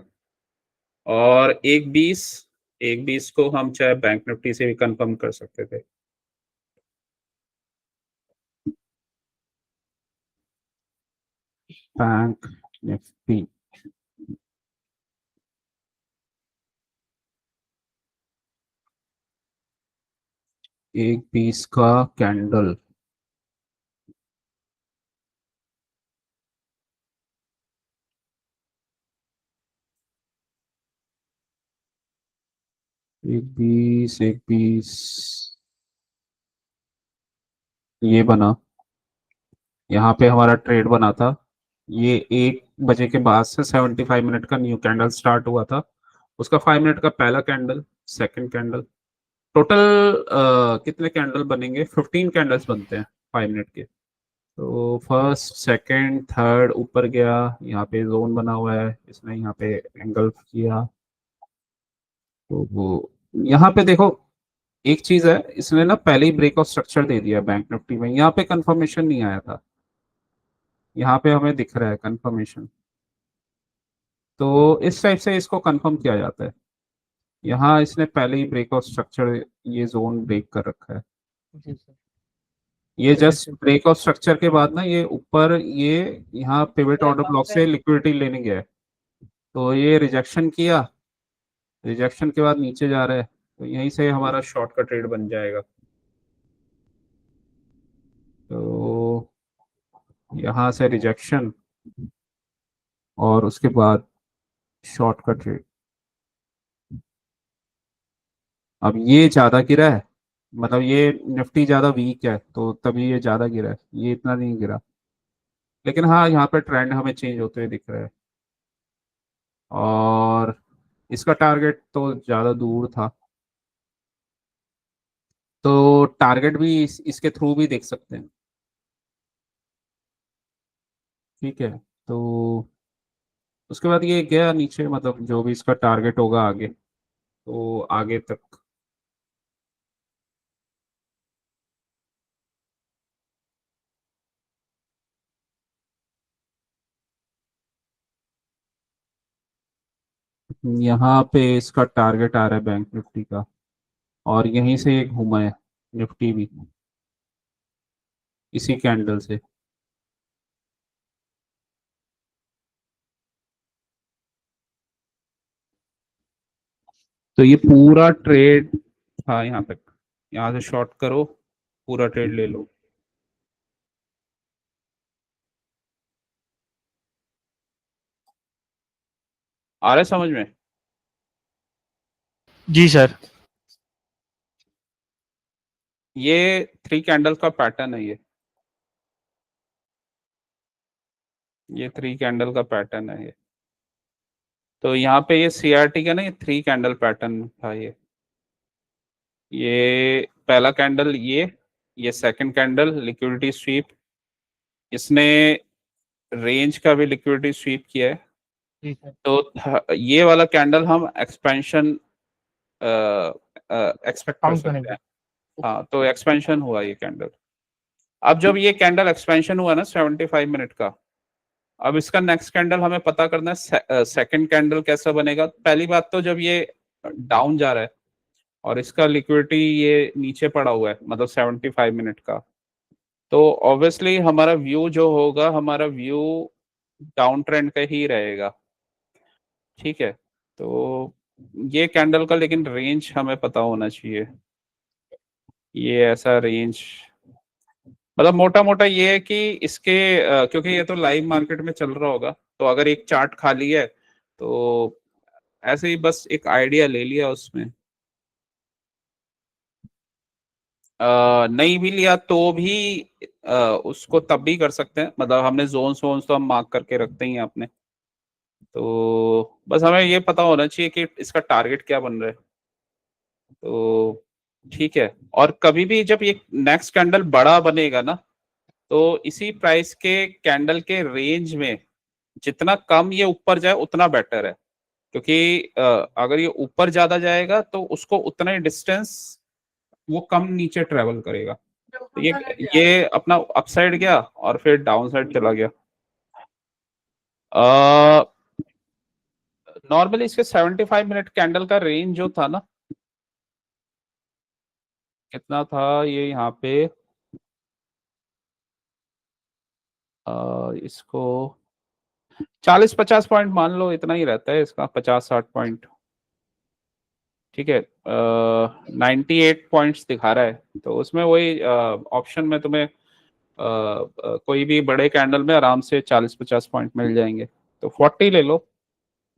और 1.20, 1.20 को हम चाहे बैंक निफ्टी से भी कंफर्म कर सकते थे। बैंक निफ्टी 1.20 का कैंडल, एक बीस, 1.20 ये बना। यहाँ पे हमारा ट्रेड बना था। ये 1 बजे के बाद से 75 मिनट का न्यू कैंडल स्टार्ट हुआ था। उसका 5 मिनट का पहला कैंडल, सेकंड कैंडल, टोटल कितने कैंडल बनेंगे? 15 कैंडल्स बनते हैं 5 मिनट के। तो फर्स्ट, सेकंड, थर्ड ऊपर गया। यहाँ पे जोन बना हुआ है, इसने यहाँ पे एंगल किया। तो वो यहाँ पे देखो, एक चीज है, इसने ना पहले ही ब्रेकआउट स्ट्रक्चर दे दिया बैंक निफ्टी में। यहाँ पे कंफर्मेशन नहीं आया था, यहाँ पे हमें दिख रहा है कंफर्मेशन। तो इस टाइप से इसको कंफर्म किया जाता है। यहाँ इसने पहले ही ब्रेकआउट स्ट्रक्चर, ये जोन ब्रेक कर रखा है। जी सर। ये तो जस्ट जैसे ब्रेकआउट स्ट्रक्चर के बाद ना ये ऊपर, ये यहाँ पिवट ऑर्डर वहाँ ब्लॉक पे से लिक्विडिटी लेने गया है। तो ये रिजेक्शन किया, रिजेक्शन के बाद नीचे जा रहा है, तो यहीं से हमारा शॉर्ट का ट्रेड बन जाएगा। तो यहाँ से रिजेक्शन और उसके बाद शॉर्ट का ट्रेड। अब ये ज्यादा गिरा है, मतलब ये निफ्टी ज्यादा वीक है तो तभी ये ज्यादा गिरा है, ये इतना नहीं गिरा। लेकिन हाँ, यहाँ पे ट्रेंड हमें चेंज होते हुए दिख रहा है। और इसका टारगेट तो ज्यादा दूर था, तो टारगेट भी इसके थ्रू भी देख सकते हैं। ठीक है, तो उसके बाद ये गया नीचे, मतलब जो भी इसका टारगेट होगा आगे, तो आगे तक। यहाँ पे इसका टारगेट आ रहा है बैंक निफ्टी का, और यहीं से ये घूमा है निफ्टी भी, इसी कैंडल से। तो ये पूरा ट्रेड था यहाँ तक, यहाँ से शॉर्ट करो, पूरा ट्रेड ले लो। आ रहा है समझ में? जी सर। ये 3 कैंडल का पैटर्न है, ये 3 कैंडल का पैटर्न है ये। तो यहाँ पे ये सीआरटी का ना, ये 3 कैंडल पैटर्न था ये पहला कैंडल, ये सेकंड कैंडल लिक्विडिटी स्वीप, इसने रेंज का भी लिक्विडिटी स्वीप किया है। जी सर। तो ये वाला कैंडल हम एक्सपेंशन एक्सपेक्ट कर काउंट सकते करेंगे। हैं। हाँ, तो एक्सपेंशन हुआ ये कैंडल। अब जब ये कैंडल एक्सपेंशन हुआ ना 75 मिनट का, अब इसका नेक्स्ट कैंडल हमें पता करना है, सेकंड कैंडल कैसा बनेगा। पहली बात तो जब ये डाउन जा रहा है और इसका लिक्विडिटी ये नीचे पड़ा हुआ है, मतलब 75 मिनट का, तो ऑब्वियसली हमारा व्यू जो होगा, हमारा व्यू डाउन ट्रेंड का ही रहेगा। ठीक है, तो ये कैंडल का लेकिन रेंज हमें पता होना चाहिए। ये ऐसा रेंज, मतलब मोटा मोटा ये है कि इसके क्योंकि ये तो लाइव मार्केट में चल रहा होगा, तो अगर एक चार्ट खाली है तो ऐसे ही बस एक आइडिया ले लिया उसमें। नहीं भी लिया तो भी उसको तब भी कर सकते हैं, मतलब हमने जोन्स वोन्स तो हम मार्क करके रखते ही हैं अपने। तो बस हमें ये पता होना चाहिए कि इसका टारगेट क्या बन रहा है। तो ठीक है, और कभी भी जब ये नेक्स्ट कैंडल बड़ा बनेगा ना, तो इसी प्राइस के कैंडल के रेंज में जितना कम ये ऊपर जाए उतना बेटर है, क्योंकि अगर ये ऊपर ज्यादा जाएगा तो उसको उतना ही डिस्टेंस वो कम नीचे ट्रेवल करेगा। तो ये अपना अपसाइड गया और फिर डाउन साइड चला गया। नॉर्मली इसके 75 मिनट कैंडल का रेंज जो था ना, कितना था ये यहाँ पे, इसको 40-50 पॉइंट मान लो, इतना ही रहता है इसका, 50-60 पॉइंट। ठीक है, 98 पॉइंट्स दिखा रहा है, तो उसमें वही ऑप्शन में तुम्हें कोई भी बड़े कैंडल में आराम से 40-50 पॉइंट मिल जाएंगे। तो 40 ले लो,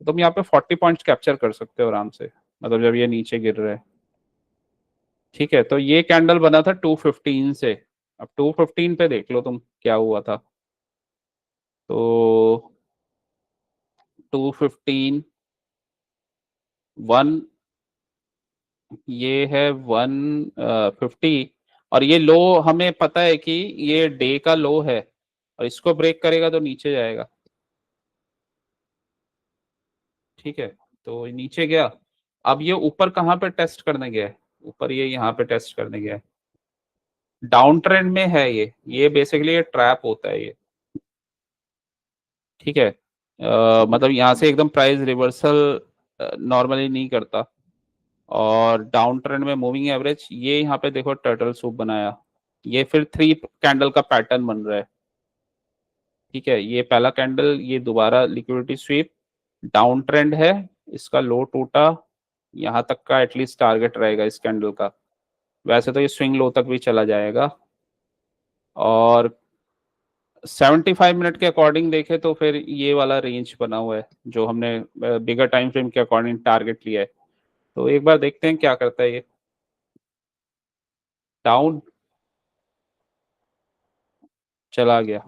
तुम यहाँ पे 40 पॉइंट्स कैप्चर कर सकते हो आराम से, मतलब जब ये नीचे गिर रहा है। ठीक है, तो ये कैंडल बना था 215 से। अब 215 पे देख लो तुम क्या हुआ था। तो 215, 1, ये है 150, और ये लो हमें पता है कि ये डे का लो है, और इसको ब्रेक करेगा तो नीचे जाएगा। ठीक है, तो ये नीचे गया। अब ये ऊपर कहाँ पे टेस्ट करने गया है? ऊपर ये यहाँ पे टेस्ट करने गया है, डाउन ट्रेंड में है ये बेसिकली ये ट्रैप होता है ये। ठीक है, मतलब यहाँ से एकदम प्राइस रिवर्सल नॉर्मली नहीं करता। और डाउन ट्रेंड में मूविंग एवरेज, ये यहाँ पे देखो टर्टल सूप बनाया, ये फिर 3 कैंडल का पैटर्न बन रहा है। ठीक है, ये पहला कैंडल, ये दोबारा लिक्विडिटी स्वीप, डाउन ट्रेंड है, इसका लो टूटा, यहाँ तक का एटलीस्ट टारगेट रहेगा इस कैंडल का। वैसे तो ये स्विंग लो तक भी चला जाएगा, और 75 मिनट के अकॉर्डिंग देखे तो फिर ये वाला रेंज बना हुआ है जो हमने बिगर टाइम फ्रेम के अकॉर्डिंग टारगेट लिया है। तो एक बार देखते हैं क्या करता है ये। डाउन चला गया,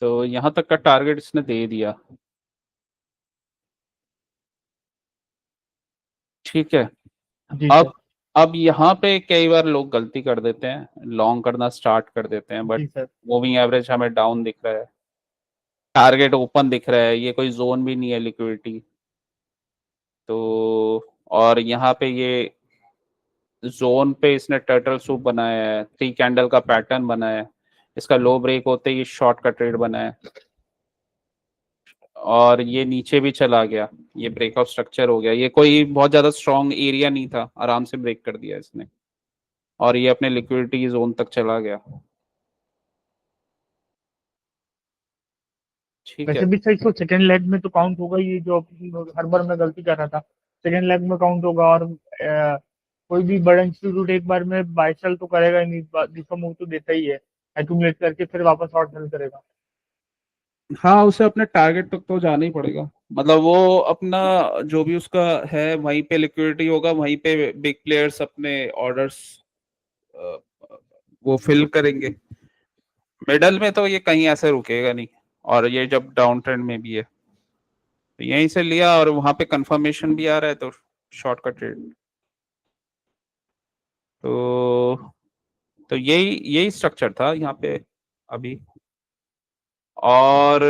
तो यहाँ तक का टारगेट इसने दे दिया। ठीक है, जी सर। अब अब यहाँ पे कई बार लोग गलती कर देते हैं, लॉन्ग करना स्टार्ट कर देते हैं, बट जी सर। मूविंग एवरेज हमें डाउन दिख रहा है, टारगेट ओपन दिख रहा है, ये कोई जोन भी नहीं है लिक्विडिटी। तो और यहाँ पे ये जोन पे इसने टर्टल सूप बनाया है, 3 कैंडल का पैटर्न बनाया है, इसका लो ब्रेक होते ही शॉर्ट का ट्रेड बना है, और ये नीचे भी चला गया, ये ब्रेकआउट स्ट्रक्चर हो गया, ये कोई बहुत ज्यादा स्ट्रॉन्ग एरिया नहीं था, आराम से ब्रेक कर दिया इसने, और ये अपने लिक्विडिटी जोन तक चला गया। ठीक है, वैसे भी सही, तो सेकेंड लेग में तो काउंट होगा, ये जो हर बार मैं गलती कर रहा था, सेकेंड लेग में काउंट होगा। और कोई भी बड़ा इंस्टीट्यूट एक बार में बाय सेल तो करेगा ही नहीं, दूसरा मूव तो देता ही है, एक्यूमुलेट करके फिर वापस शॉर्ट सेल करेगा। हाँ उसे अपने टारगेट तक तो जाना ही पड़ेगा, मतलब वो अपना जो भी उसका है वहीं पे लिक्विडिटी होगा, वहीं पे बिग प्लेयर्स अपने ऑर्डर्स वो फिल करेंगे, मिडल में तो ये कहीं ऐसे रुकेगा नहीं। और ये जब डाउन ट्रेंड में भी है, तो यहीं से लिया और वहां पे कंफर्मेशन भी आ रहा है, तो शॉर्ट का ट्रेड। तो तो यही यही स्ट्रक्चर था यहाँ पे अभी। और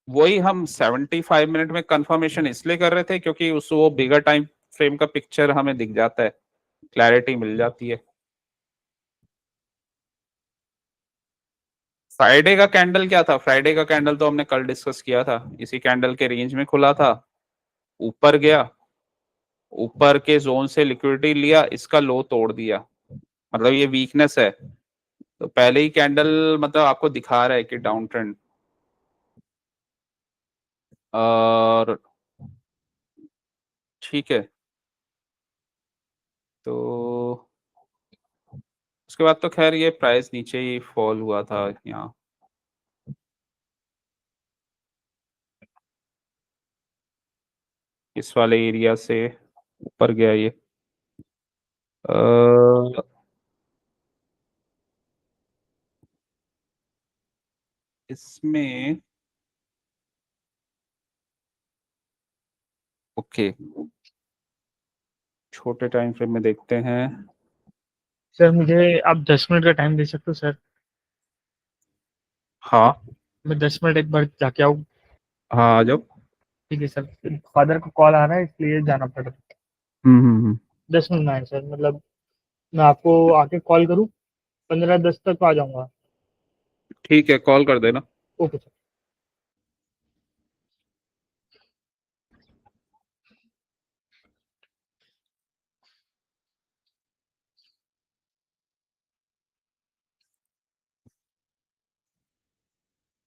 वही हम 75 मिनट में कंफर्मेशन इसलिए कर रहे थे क्योंकि उस वो बिगर टाइम फ्रेम का पिक्चर हमें दिख जाता है, क्लैरिटी मिल जाती है। फ्राइडे का कैंडल क्या था? फ्राइडे का कैंडल तो हमने कल डिस्कस किया था, इसी कैंडल के रेंज में खुला था, ऊपर गया, ऊपर के जोन से लिक्विडिटी लिया, इसका लो तोड़ दिया, मतलब ये वीकनेस है। तो पहले ही कैंडल मतलब आपको दिखा रहा है कि डाउन ट्रेंड। और ठीक है, तो उसके बाद तो खैर ये प्राइस नीचे ही फॉल हुआ था यहाँ, इस वाले एरिया से ऊपर गया ये। अ, इसमें ओके, छोटे टाइम फ्रेम में देखते हैं। सर मुझे आप 10 मिनट का टाइम दे सकते हो सर? हाँ मैं 10 मिनट एक बार जाके आऊँ? हाँ, आ जाओ। ठीक है सर, फादर का कॉल आ रहा है इसलिए जाना पड़ रहा है। हम्म। 10 मिनट में आए सर, मतलब मैं आपको आके कॉल करूँ? 15-10 तक आ जाऊंगा। ठीक है, कॉल कर देना। Okay sir.